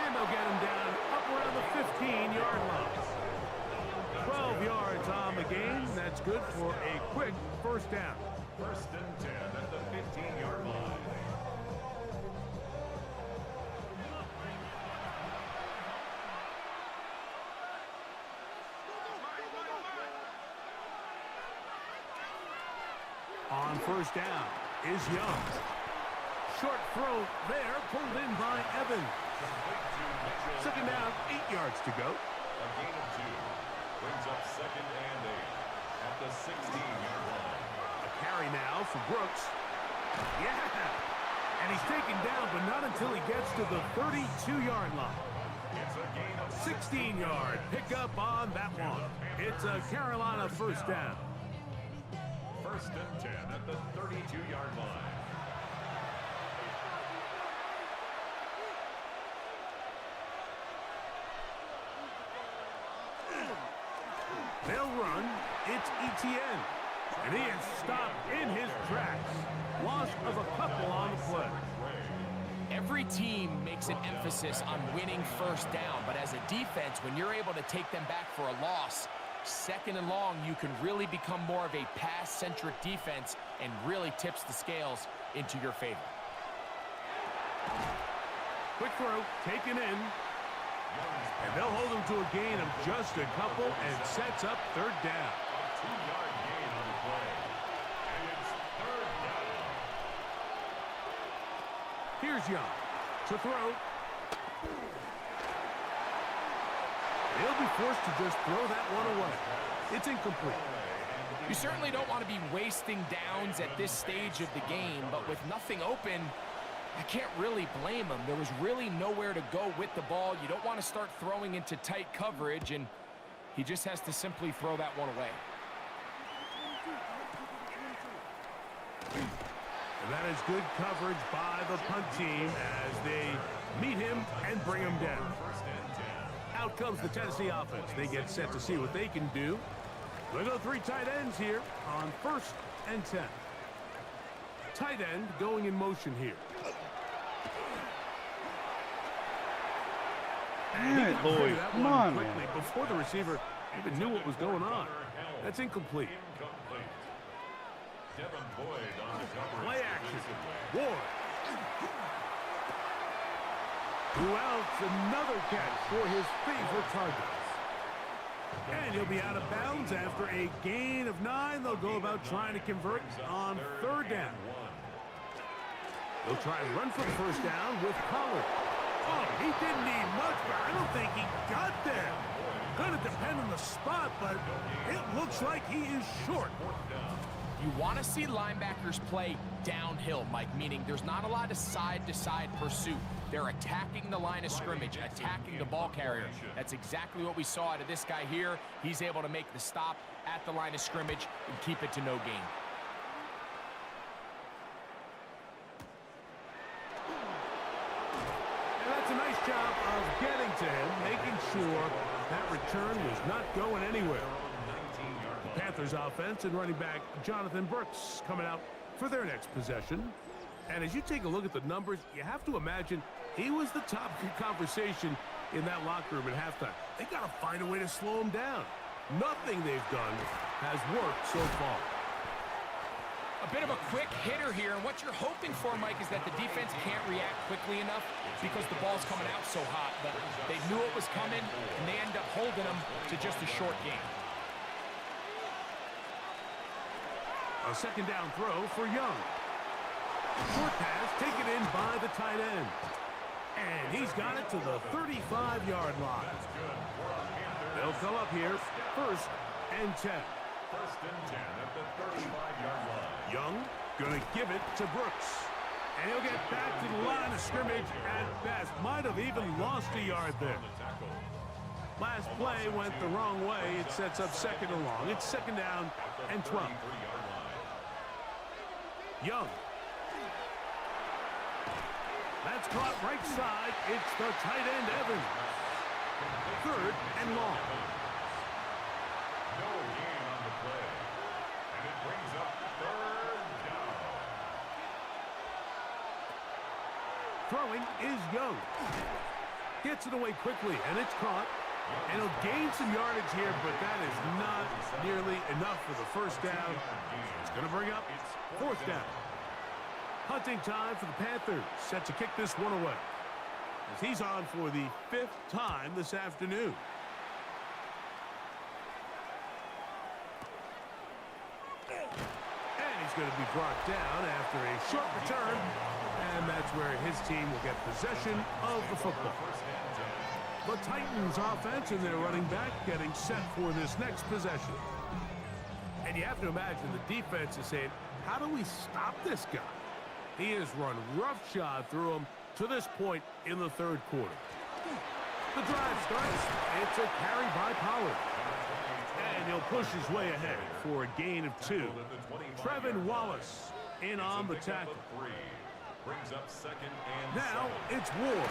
Speaker 2: And they'll get him down up around the 15-yard line. 12 yards on the game. That's good for a quick 1st down.
Speaker 4: 1st and 10 at the 15-yard line.
Speaker 2: On 1st down is Young. Short throw there, pulled in by Evans. 2nd down, 8 yards to go.
Speaker 4: A gain of 2. Brings up 2nd and 8 at the 16-yard line.
Speaker 2: A carry now for Brooks. Yeah! And he's taken down, but not until he gets to the 32-yard line.
Speaker 4: It's a gain of
Speaker 2: 16-yard pickup on that one. It's a Carolina 1st down.
Speaker 4: 1st and 10 at the 32-yard line.
Speaker 2: They'll run. It's Etienne. And he is stopped in his tracks. Loss of a couple on the play.
Speaker 3: Every team makes an emphasis on winning 1st down, but as a defense, when you're able to take them back for a loss, 2nd and long, you can really become more of a pass-centric defense and really tips the scales into your favor.
Speaker 2: Quick throw, taken in. And they'll hold him to a gain of just a couple and sets up 3rd down.
Speaker 4: A 2-yard gain on the play. And it's 3rd down.
Speaker 2: Here's Young to throw. He'll be forced to just throw that one away. It's incomplete.
Speaker 3: You certainly don't want to be wasting downs at this stage of the game, but with nothing open, I can't really blame him. There was really nowhere to go with the ball. You don't want to start throwing into tight coverage, and he just has to simply throw that one away.
Speaker 2: And that is good coverage by the punt team as they meet him and bring him down. Out comes the Tennessee offense. They get set to see what they can do. They'll go 3 tight ends here on 1st and 10. Tight end going in motion here. And he
Speaker 1: Damn it,
Speaker 2: got rid of
Speaker 1: Lloyd.
Speaker 2: that
Speaker 1: Come
Speaker 2: one
Speaker 1: on,
Speaker 2: quickly
Speaker 1: man.
Speaker 2: before the receiver even knew what was going on. That's incomplete.
Speaker 4: Incomplete. Devin Boyd on the coverage.
Speaker 2: Play action. Ward. Who else? Another catch for his favorite targets. And he'll be out of bounds after a gain of 9. They'll go about trying to convert on 3rd down. They'll try and run for the first down with Pollard. Oh, he didn't need much, but I don't think he got there. Going to depend on the spot, but it looks like he is short.
Speaker 3: You want to see linebackers play downhill, Mike, meaning there's not a lot of side-to-side pursuit. They're attacking the line of scrimmage, attacking the ball carrier. That's exactly what we saw out of this guy here. He's able to make the stop at the line of scrimmage and keep it to no gain.
Speaker 2: And that's a nice job of getting to him, making sure that return was not going anywhere. The Panthers offense and running back Jonathan Brooks coming out for their next possession. And as you take a look at the numbers, you have to imagine he was the topic of conversation in that locker room at halftime. They got to find a way to slow him down. Nothing they've done has worked so far.
Speaker 3: A bit of a quick hitter here, and what you're hoping for, Mike, is that the defense can't react quickly enough because the ball's coming out so hot. But they knew it was coming, and they end up holding them to just a short game.
Speaker 2: A 2nd down throw for Young. Short pass taken in by the tight end. And he's got it to the 35-yard line. They'll come up here, 1st and 10.
Speaker 4: 1st and 10 at the 35-yard line.
Speaker 2: Young going to give it to Brooks. And he'll get back to the line of scrimmage at best. Might have even lost a yard there. Last play went the wrong way. It sets up 2nd and long. It's 2nd down and 12. Young. That's caught right side. It's the tight end, Evans. 3rd and long.
Speaker 4: No gain on the play. And it brings up 3rd down.
Speaker 2: Throwing is Young. Gets it away quickly, and it's caught. And he'll gain some yardage here, but that is not nearly enough for the 1st down. It's going to bring up 4th down. Hunting time for the Panthers. Set to kick this one away, as he's on for the 5th time this afternoon. And he's going to be brought down after a short return. And that's where his team will get possession of the football. The Titans offense and their running back getting set for this next possession. And you have to imagine the defense is saying, how do we stop this guy? He has run roughshod through him to this point in the 3rd quarter. The drive starts. It's a carry by Pollard. And he'll push his way ahead for a gain of 2. Trevin Wallace in on the tackle.
Speaker 4: Brings up 2nd and
Speaker 2: Now it's Ward.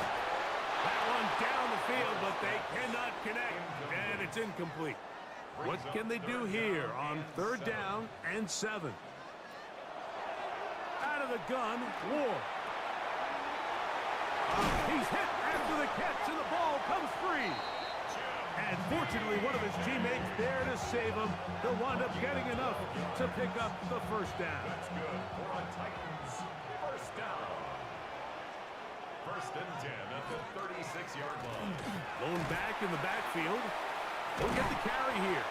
Speaker 2: That one down the field, but they cannot connect, and it's incomplete. What can they do here on 3rd down and 7? Out of the gun, Ward. He's hit after the catch, and the ball comes free. And fortunately, one of his teammates there to save him. They'll wind up getting enough to pick up the 1st down.
Speaker 4: That's good for a Titans 1st down. 1st and 10 at the 36-yard line.
Speaker 2: Going back in the backfield. He'll get the carry here.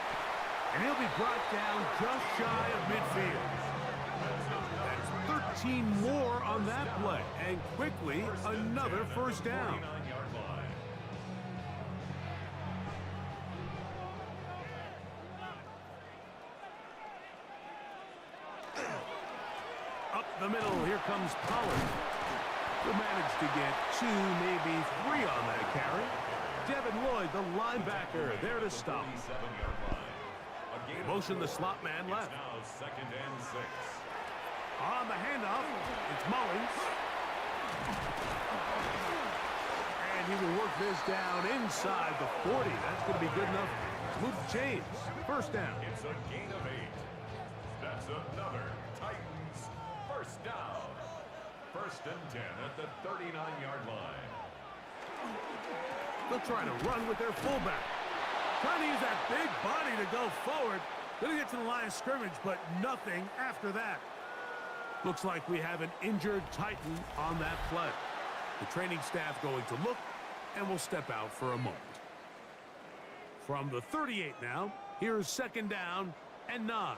Speaker 2: And he'll be brought down just shy of midfield. That's 13 more on that play. And quickly, another 1st down.
Speaker 4: 49-yard line.
Speaker 2: Up the middle, here comes Pollard. He'll manage to get 2, maybe 3 on that carry. Devin Lloyd, the linebacker, there to stop.
Speaker 4: 47-yard line.
Speaker 2: Motion the slot man left.
Speaker 4: Now 2nd and 6.
Speaker 2: On the handoff, it's Mullins. And he will work this down inside the 40. That's going to be good enough to move the chains. 1st down.
Speaker 4: It's a gain of 8. That's another Titans 1st down. 1st and 10 at the 39-yard line.
Speaker 2: They'll try to run with their fullback. Trying to use that big body to go forward. Going to get to the line of scrimmage, but nothing after that. Looks like we have an injured Titan on that play. The training staff going to look and will step out for a moment. From the 38 now, here's 2nd down and 9.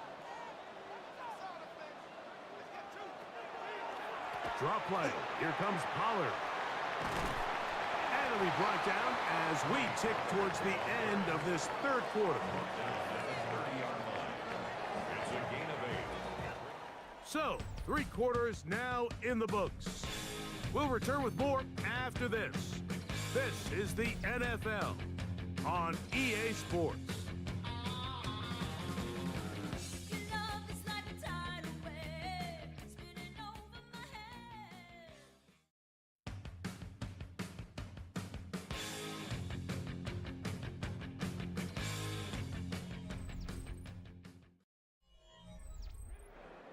Speaker 2: Draw play. Here comes Pollard. And it'll be brought down as we tick towards the end of this 3rd quarter.
Speaker 4: It's a gain of 8.
Speaker 2: So, 3 quarters now in the books. We'll return with more after this. This is the NFL on EA Sports.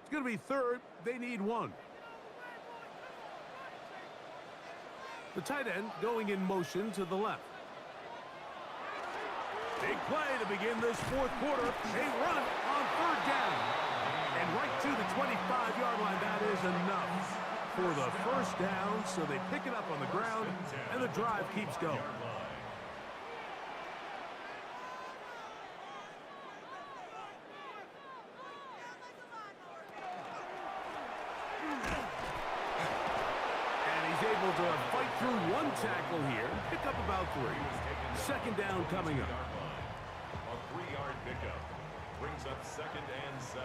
Speaker 2: It's going to be 3rd. They need 1. The tight end going in motion to the left. Big play to begin this 4th quarter. A run on 3rd down. And right to the 25-yard line. That is enough for the 1st down. So they pick it up on the ground, and the drive keeps going. Able to fight through 1 tackle here. Pick up about 3. 2nd down coming up.
Speaker 4: A 3-yard pickup brings up 2nd and 7.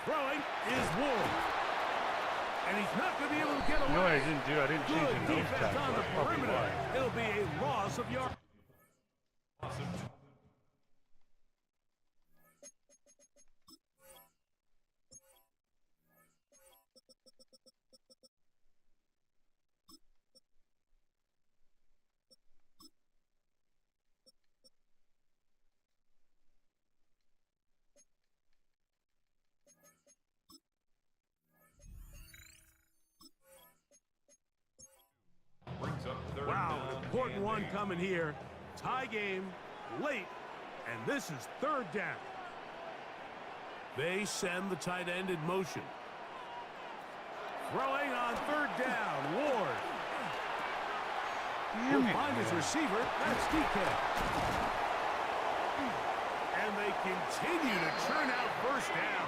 Speaker 2: Throwing is Ward. And he's not going to be able to get away.
Speaker 1: No, I didn't do. I didn't change
Speaker 2: Good
Speaker 1: the nose
Speaker 2: defense
Speaker 1: tackle.
Speaker 2: on the
Speaker 1: That's probably
Speaker 2: perimeter.
Speaker 1: why.
Speaker 2: It'll be a loss of yards.
Speaker 4: Brings up 3rd
Speaker 2: Wow,
Speaker 4: down
Speaker 2: an important
Speaker 4: and
Speaker 2: one
Speaker 4: 8.
Speaker 2: coming here. Tie game, late, and this is 3rd down. They send the tight end in motion. Throwing on 3rd down, Ward. He'll find his receiver, that's DK. And they continue to churn out 1st down.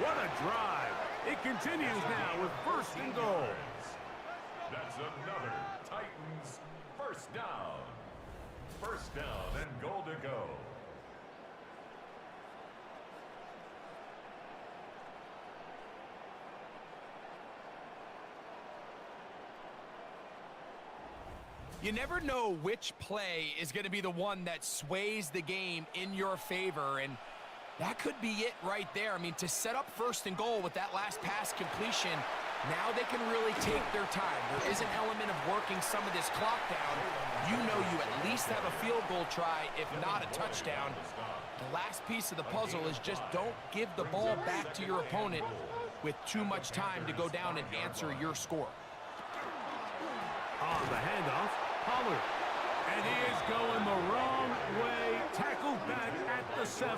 Speaker 2: What a drive. It continues now with 1st and goal.
Speaker 4: That's another Titans 1st down. 1st down and goal to go.
Speaker 3: You never know which play is going to be the one that sways the game in your favor, and that could be it right there. I mean, to set up 1st and goal with that last pass completion, now they can really take their time. There is an element of working some of this clock down. You know you at least have a field goal try, if not a touchdown. The last piece of the puzzle is just don't give the ball back to your opponent with too much time to go down and answer your score.
Speaker 2: On the handoff, Pollard. And he is going the wrong way. Tackled back at the 7.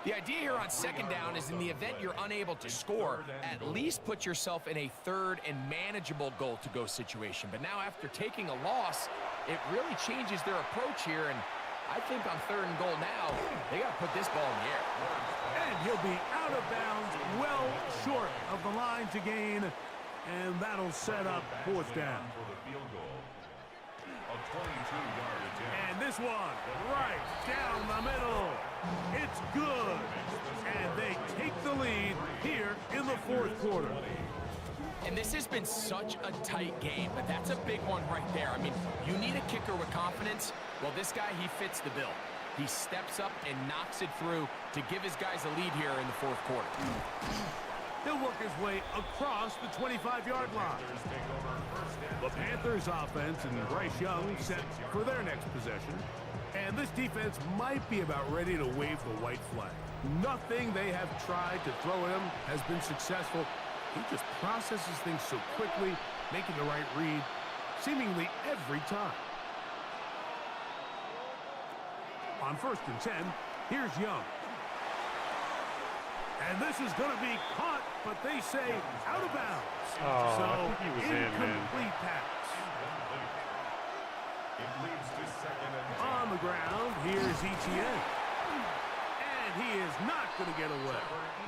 Speaker 3: The idea here on 2nd down is in the event you're unable to score, at least put yourself in a 3rd and manageable goal-to-go situation. But now after taking a loss, it really changes their approach here, and I think on 3rd and goal now, they got to put this ball in the air.
Speaker 2: And he'll be out of bounds, well short of the line to gain, and that'll set up 4th down.
Speaker 4: For the field goal. A 22-yard attempt.
Speaker 2: And this one, right down the middle. It's good. And they take the lead here in the 4th quarter.
Speaker 3: And this has been such a tight game, but that's a big one right there. I mean, you need a kicker with confidence. Well, this guy, he fits the bill. He steps up and knocks it through to give his guys a lead here in the 4th quarter.
Speaker 2: He'll work his way across the 25-yard line. The Panthers offense and Bryce Young set for their next possession. And this defense might be about ready to wave the white flag. Nothing they have tried to throw at him has been successful. He just processes things so quickly, making the right read seemingly every time. On 1st and 10, here's Young. And this is going to be caught, but they say out of bounds.
Speaker 1: Oh,
Speaker 2: so
Speaker 1: I think he was in, man.
Speaker 2: incomplete pass.
Speaker 4: It leads to 2nd and 10.
Speaker 2: On the ground, here's ETN. And he is not going to get away.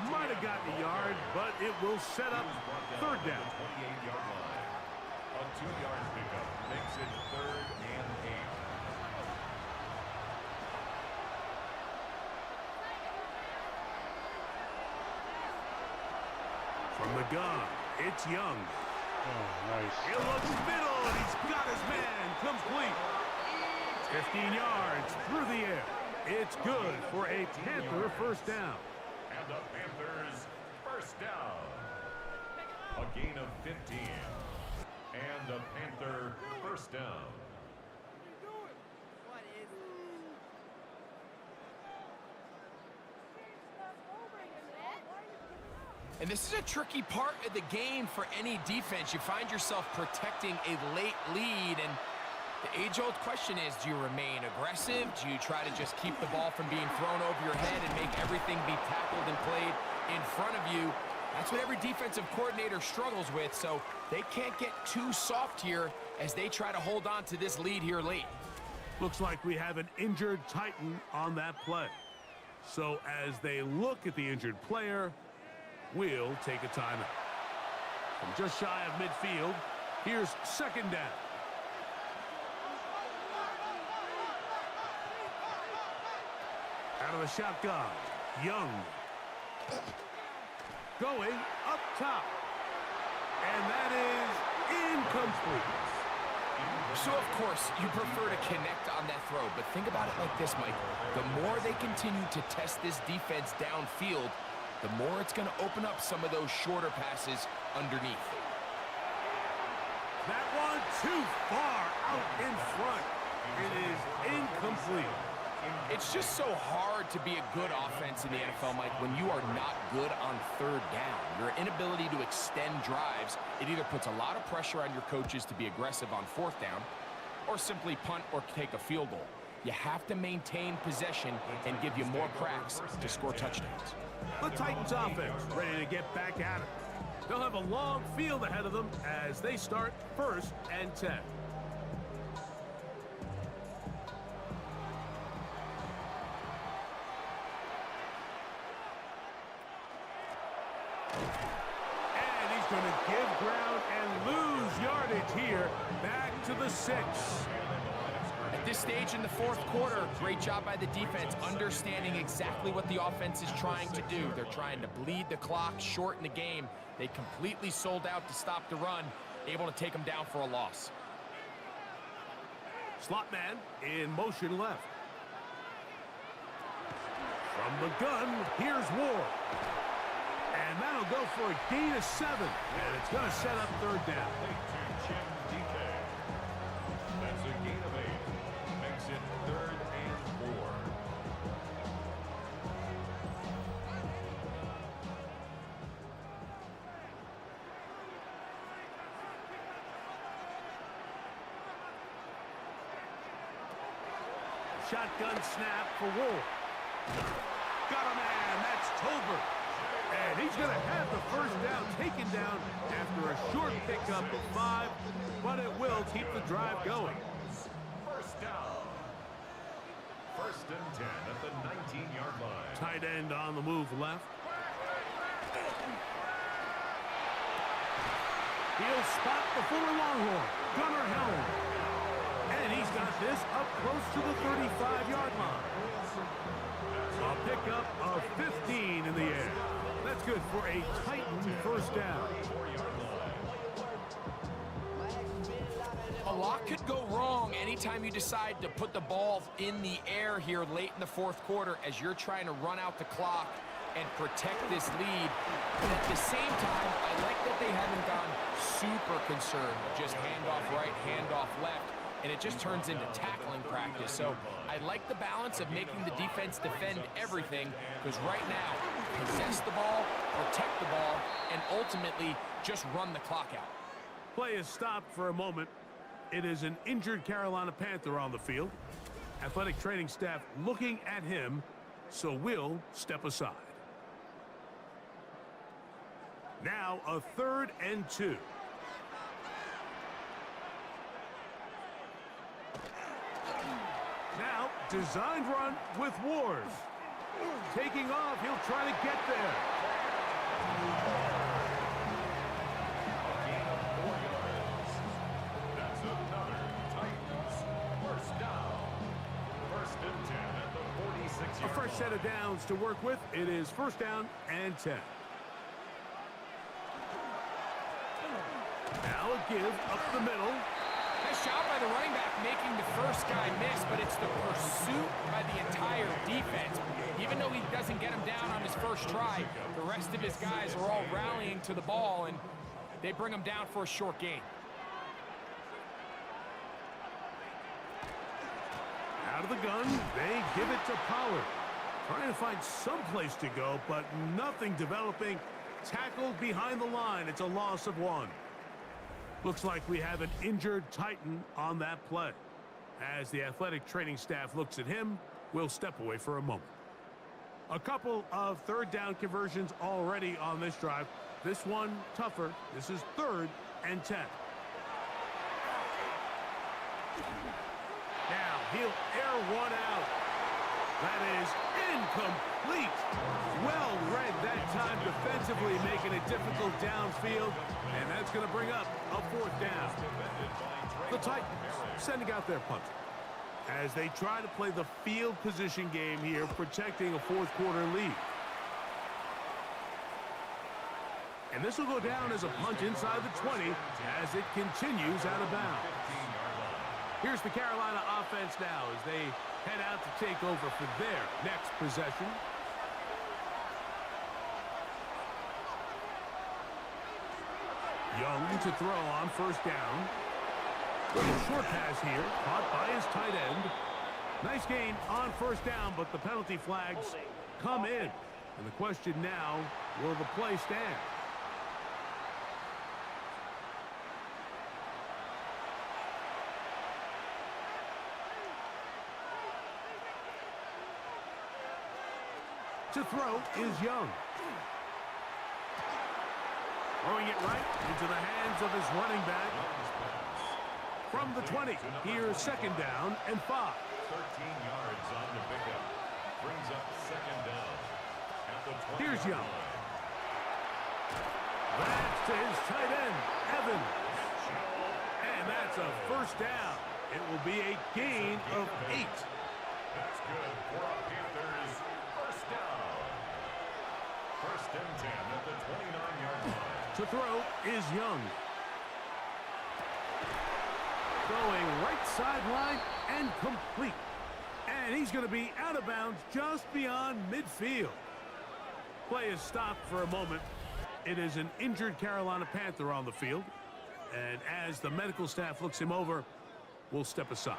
Speaker 2: Might have gotten a yard, but it will set up 3rd down.
Speaker 4: 28-yard line. A 2-yard pickup makes it 3rd and 8.
Speaker 2: From the gun, it's Young.
Speaker 1: Oh, nice.
Speaker 2: He looks middle, and he's got his man complete. 15 yards through the air. It's good for a Panther 1st down.
Speaker 4: And the Panthers 1st down. A gain of 15. And a Panther 1st down.
Speaker 3: And this is a tricky part of the game for any defense. You find yourself protecting a late lead, and the age-old question is, do you remain aggressive? Do you try to just keep the ball from being thrown over your head and make everything be tackled and played in front of you? That's what every defensive coordinator struggles with, so they can't get too soft here as they try to hold on to this lead here late.
Speaker 2: Looks like we have an injured Titan on that play. So as they look at the injured player, we'll take a timeout. From just shy of midfield, here's 2nd down. Out of the shotgun, Young. Going up top. And that is incomplete.
Speaker 3: So, of course, you prefer to connect on that throw, but think about it like this, Mike. The more they continue to test this defense downfield, the more it's going to open up some of those shorter passes underneath.
Speaker 2: That one too far out in front. It is incomplete.
Speaker 3: It's just so hard to be a good offense in the NFL, Mike, when you are not good on 3rd down. Your inability to extend drives, it either puts a lot of pressure on your coaches to be aggressive on 4th down or simply punt or take a field goal. You have to maintain possession and give you more cracks to score touchdowns.
Speaker 2: The Titans offense ready to get back at it. They'll have a long field ahead of them as they start 1st and 10. And he's going to give ground and lose yardage here. Back to the 6.
Speaker 3: At this stage in the 4th quarter, great job by the defense understanding exactly what the offense is trying to do. They're trying to bleed the clock, shorten the game. They completely sold out to stop the run, able to take them down for a loss.
Speaker 2: Slot man in motion left. From the gun, here's Ward. And that'll go for a gain of 7. And it's going to set up 3rd down.
Speaker 4: That's a gain of 8. Makes it 3rd and 4.
Speaker 2: Shotgun snap for Ward. Got a man. That's Tolbert. And he's going to have the 1st down taken down after a short pickup of 5, but it will keep the drive going.
Speaker 4: 1st down. 1st and 10 at the 19-yard line.
Speaker 2: Tight end on the move left. He'll spot the former Longhorn, Gunnar Helm. And he's got this up close to the 35-yard line. A pickup of 15 in the air. That's good for a Titan 1st down.
Speaker 3: A lot could go wrong anytime you decide to put the ball in the air here late in the 4th quarter as you're trying to run out the clock and protect this lead. But at the same time, I like that they haven't gone super concerned. Just handoff right, handoff left, and it just turns into tackling practice. So I like the balance of making the defense defend everything, because right now, possess the ball, protect the ball, and ultimately just run the clock out.
Speaker 2: Play is stopped for a moment. It is an injured Carolina Panther on the field. Athletic training staff looking at him, so we'll step aside. Now a 3rd and 2. Now designed run with Ward. Taking off, he'll try to get there.
Speaker 4: Gain of 4 yards. That's another Titans first down. 1st and 10 at the 46
Speaker 2: A
Speaker 4: yard
Speaker 2: fresh set of downs to work with. It is 1st down and 10. Now a give up the middle.
Speaker 3: Nice job by the running back making the first guy miss, but it's the pursuit by the entire defense. Even though he doesn't get him down on his first try, the rest of his guys are all rallying to the ball, and they bring him down for a short gain.
Speaker 2: Out of the gun, they give it to Pollard. Trying to find some place to go, but nothing developing. Tackled behind the line. It's a loss of 1. Looks like we have an injured Titan on that play. As the athletic training staff looks at him, we'll step away for a moment. A couple of 3rd down conversions already on this drive. This one tougher. This is 3rd and 10. Now he'll air one out. That is incomplete. Well read that time defensively, making it difficult downfield, and that's going to bring up a 4th down. The Titans sending out their punter as they try to play the field position game here, protecting a 4th quarter lead. And this will go down as a punt inside the 20 as it continues out of bounds. Here's the Carolina offense now as they head out to take over for their next possession. Young to throw on 1st down. Little short pass here, caught by his tight end. Nice gain on 1st down, but the penalty flags come in. And the question now, will the play stand? To throw is Young. Throwing it right into the hands of his running back. From the 20, here's 2nd down and 5.
Speaker 4: 13 yards on the pickup. Brings up 2nd down. At the 20.
Speaker 2: Here's Young. That's his tight end, Evans. And that's a 1st down. It will be a gain of 8.
Speaker 4: That's good for a Panthers first down. 1st and 10 at the 29-yard line.
Speaker 2: To throw is Young. Going right sideline and complete. And he's going to be out of bounds just beyond midfield. Play is stopped for a moment. It is an injured Carolina Panther on the field. And as the medical staff looks him over, we'll step aside.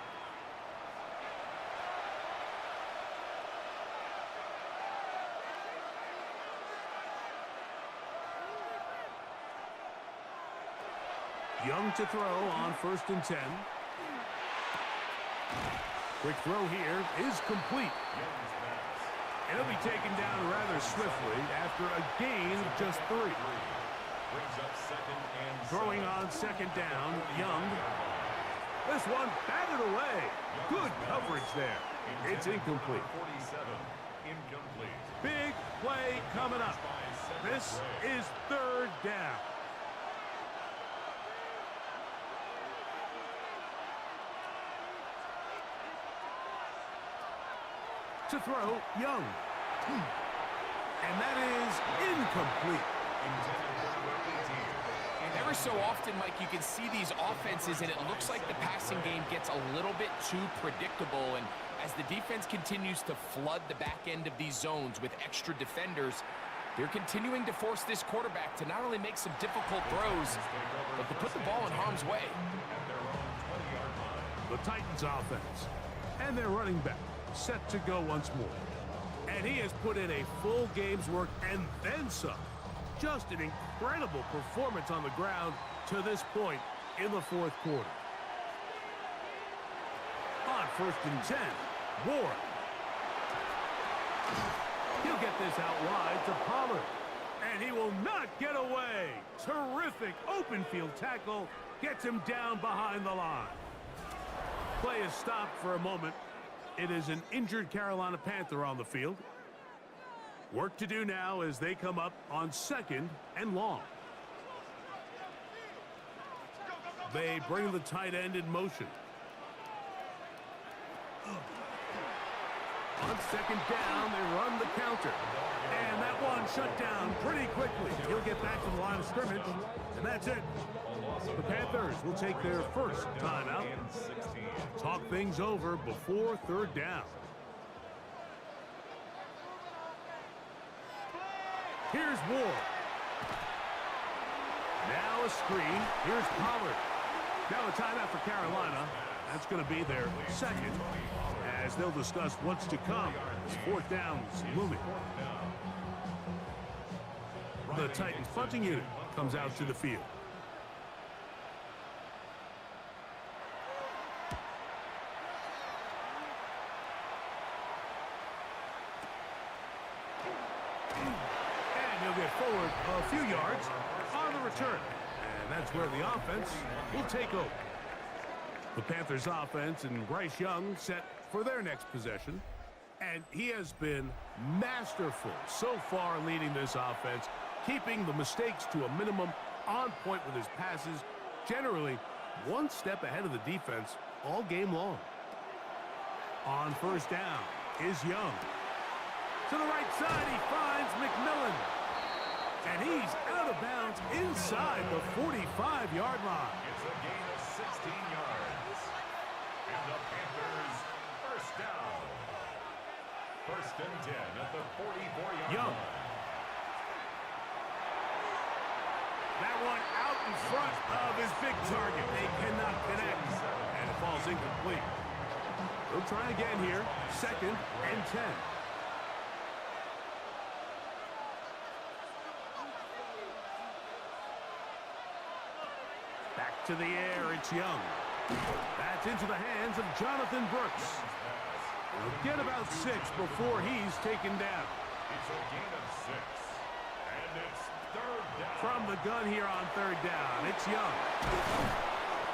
Speaker 2: Young to throw on 1st and 10. Quick throw here is complete. And he'll be taken down rather swiftly after a gain of just 3.
Speaker 4: Brings up 2nd and
Speaker 2: Throwing on 2nd down, Young. This one batted away. Good coverage there. It's incomplete.
Speaker 4: 47. Incomplete.
Speaker 2: Big play coming up. This is 3rd down. To throw, Young. And that is incomplete.
Speaker 3: Ever so often, Mike, you can see these offenses, and it looks like the passing game gets a little bit too predictable. And as the defense continues to flood the back end of these zones with extra defenders, they're continuing to force this quarterback to not only make some difficult throws, but to put the ball in harm's way.
Speaker 4: At their own 20-yard line.
Speaker 2: The Titans offense. And their running back set to go once more. And he has put in a full game's work and then some. Just an incredible performance on the ground to this point in the fourth quarter. On 1st and 10, Ward. He'll get this out wide to Pollard. And he will not get away. Terrific open field tackle. Gets him down behind the line. Play is stopped for a moment. It is an injured Carolina Panther on the field. Work to do now as they come up on 2nd and long. They bring the tight end in motion. On 2nd down, they run the counter. And that one shut down pretty quickly. He'll get back to the line of scrimmage, and that's it. The Panthers will take their first timeout. Talk things over before 3rd down. Here's Ward. Now a screen. Here's Pollard. Now a timeout for Carolina. That's going to be their 2nd, as they'll discuss what's to come. 4th down's looming. The Titans punting unit comes out to the field. And he'll get forward a few yards on the return. And that's where the offense will take over. The Panthers offense and Bryce Young set for their next possession. And he has been masterful so far leading this offense, keeping the mistakes to a minimum, on point with his passes, generally one step ahead of the defense all game long. On 1st down is Young. To the right side, he finds McMillan. And he's out of bounds inside the 45-yard line.
Speaker 4: It's a gain of 16 yards. And the Panthers first down. 1st and 10 at the 44-yard
Speaker 2: Young.
Speaker 4: line.
Speaker 2: That one out in front of his big target. They cannot connect. And it falls incomplete. They'll try again here. 2nd and 10. Back to the air, it's Young. That's into the hands of Jonathan Brooks. He'll get about 6 before he's taken down.
Speaker 4: It's a gain of 6. And it's 3rd down.
Speaker 2: From the gun here on 3rd down, it's Young.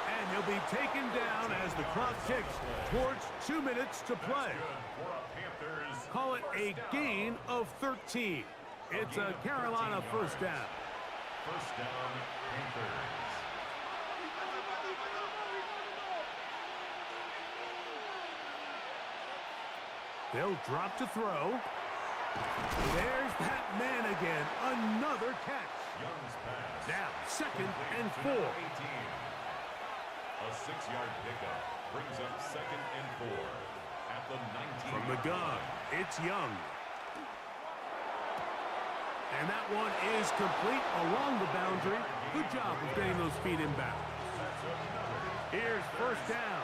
Speaker 2: And he'll be taken down as the clock ticks towards 2 minutes to play.
Speaker 4: For a Panthers
Speaker 2: Call it a gain of 13. It's a Carolina 1st down.
Speaker 4: 1st down, Panthers.
Speaker 2: They'll drop to throw. There's that man again. Another catch.
Speaker 4: Young's pass.
Speaker 2: Now, 2nd and 4.
Speaker 4: 18. A 6-yard pickup brings up 2nd and 4 at the 19.
Speaker 2: From the gun, it's Young. And that one is complete along the boundary. Good job of getting those feet inbound. Here's 1st down.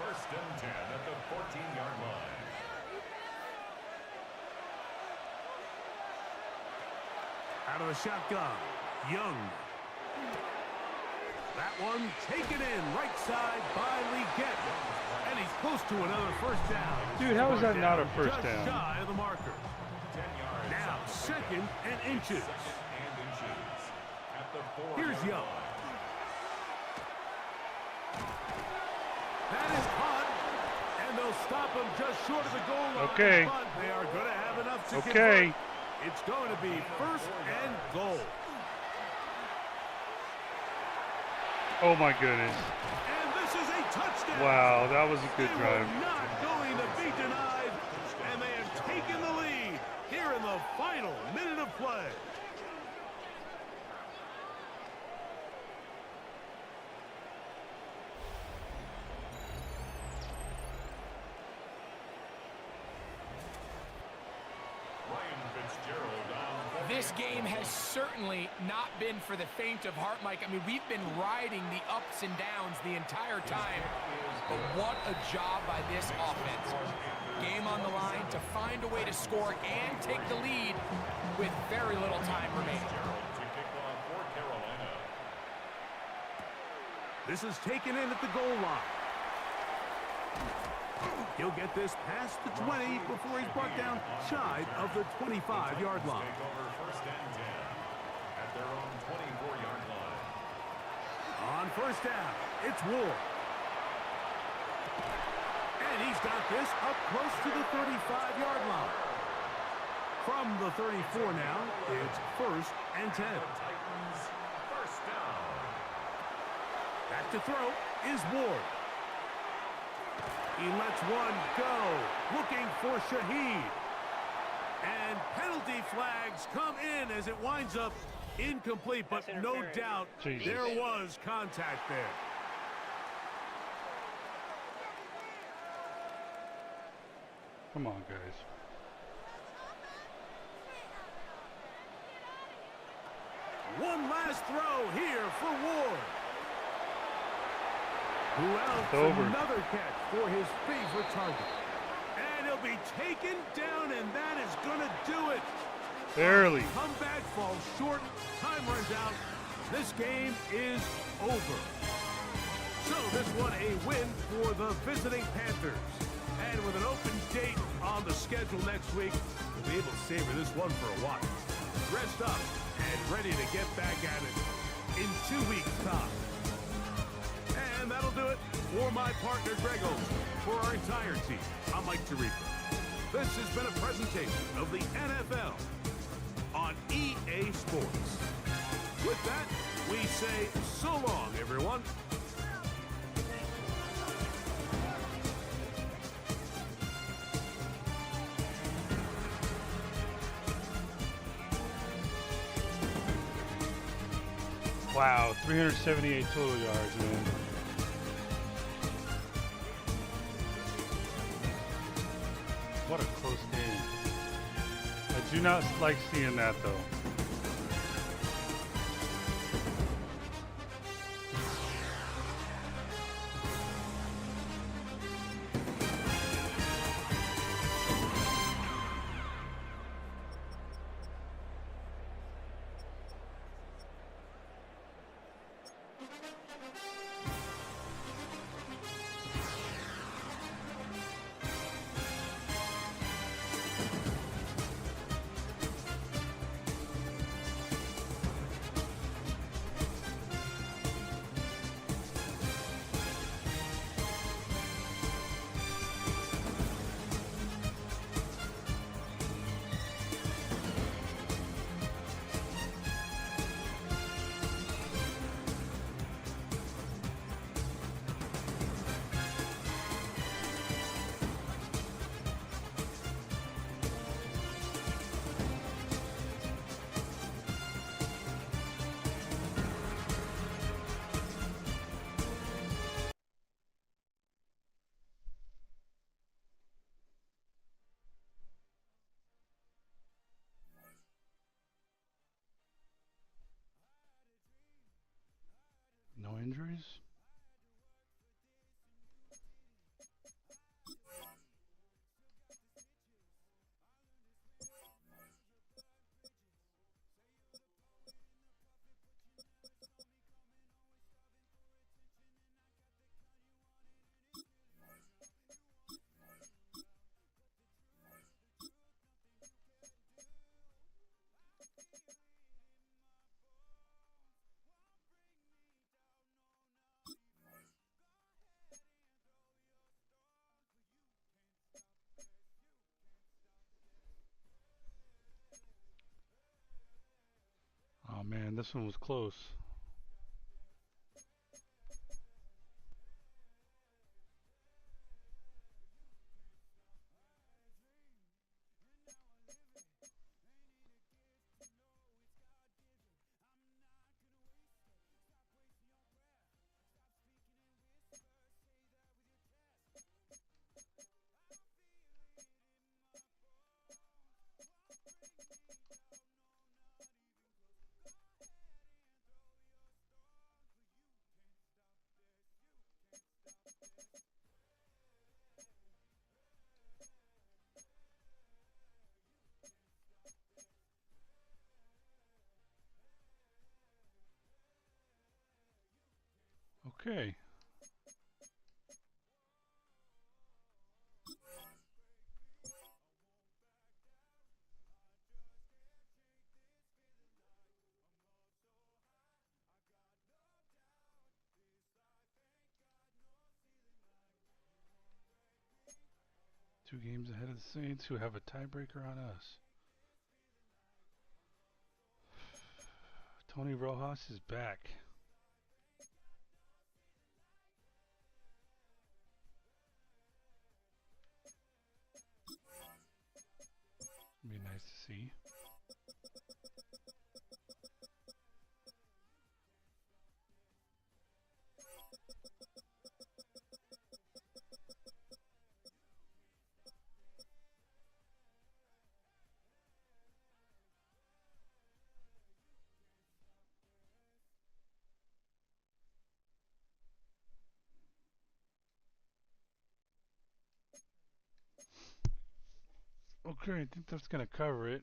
Speaker 4: 1st and 10 at the 14-yard line.
Speaker 2: Out of the shotgun, Young. That one taken in right side by Leggett. And he's close to another 1st down.
Speaker 1: Dude, how is that not a first
Speaker 2: just
Speaker 1: down?
Speaker 2: Shy of the marker.
Speaker 4: 10 yards.
Speaker 2: Now 2nd and inches.
Speaker 4: 2nd and inches at the 4-yard
Speaker 2: Here's Young.
Speaker 4: line.
Speaker 2: That is caught. And they'll stop him just short of the goal line.
Speaker 1: Okay.
Speaker 2: But they are going to have enough to
Speaker 1: Okay.
Speaker 2: convert. It's going to be 1st and goal.
Speaker 1: Oh my goodness.
Speaker 2: And this is a touchdown.
Speaker 1: Wow, that was a good
Speaker 2: They
Speaker 1: drive.
Speaker 2: were not going to be denied, and they have taken the lead here in the final minute of play.
Speaker 3: This game has certainly not been for the faint of heart, Mike. I mean, we've been riding the ups and downs the entire time, but what a job by this offense. Game on the line to find a way to score and take the lead with very little time remaining.
Speaker 2: This is taken in at the goal line. He'll get this past the 20 before he's brought down shy of the 25-yard line.
Speaker 4: First and 10 at their own 24-yard line.
Speaker 2: On first down, it's Ward. And he's got this up close to the 35-yard line. From the 34 now, it's first and 10.
Speaker 4: Titans, first down.
Speaker 2: Back to throw is Ward. He lets one go, looking for Shaheed. And penalty flags come in as it winds up incomplete, but no doubt there was contact there.
Speaker 1: Come on, guys.
Speaker 2: One last throw here for Ward. Who else?
Speaker 1: Over.
Speaker 2: Another catch for his favorite target. And he'll be taken down, and that is going to do it.
Speaker 1: Barely.
Speaker 2: Comeback falls short. Time runs out. This game is over. So this one a win for the visiting Panthers. And with an open date on the schedule next week, we'll be able to savor this one for a while. Rest up and ready to get back at it in 2 weeks' time. And that'll do it for my partner, Greg Olson. For our entire team, I'm Mike Tirico. This has been a presentation of the NFL on EA Sports. With that, we say so long, everyone.
Speaker 1: Wow, 378 total yards, man. What a close game. I do not like seeing that, though. No injuries? Oh man, this one was close. Okay. Two games ahead of the Saints, who have a tiebreaker on us. Tony Rojas is back. It'd be nice to see. Okay, I think that's going to cover it.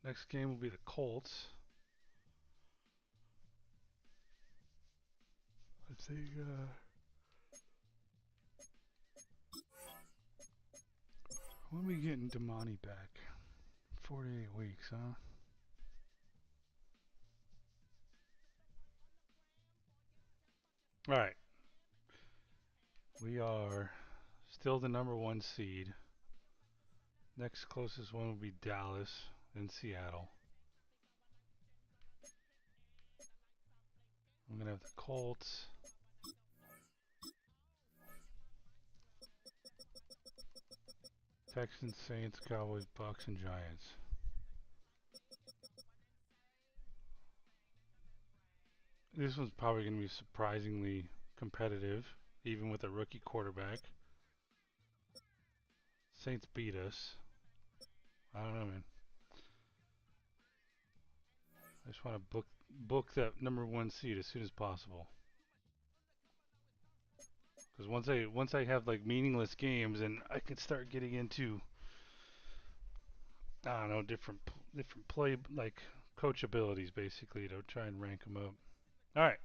Speaker 1: Next game will be the Colts. I think, when are we getting Damani back? 48 weeks, huh? Alright. We are still the number 1 seed. Next closest one will be Dallas and Seattle. I'm going to have the Colts. Texans, Saints, Cowboys, Bucks, and Giants. This one's probably going to be surprisingly competitive, even with a rookie quarterback. Saints beat us. I don't know, man. I just want to book that number 1 seed as soon as possible. Because once I have like meaningless games, and I can start getting into, I don't know, different play, like coach abilities, basically, to try and rank them up. All right.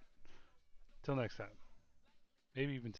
Speaker 1: Till next time. Maybe even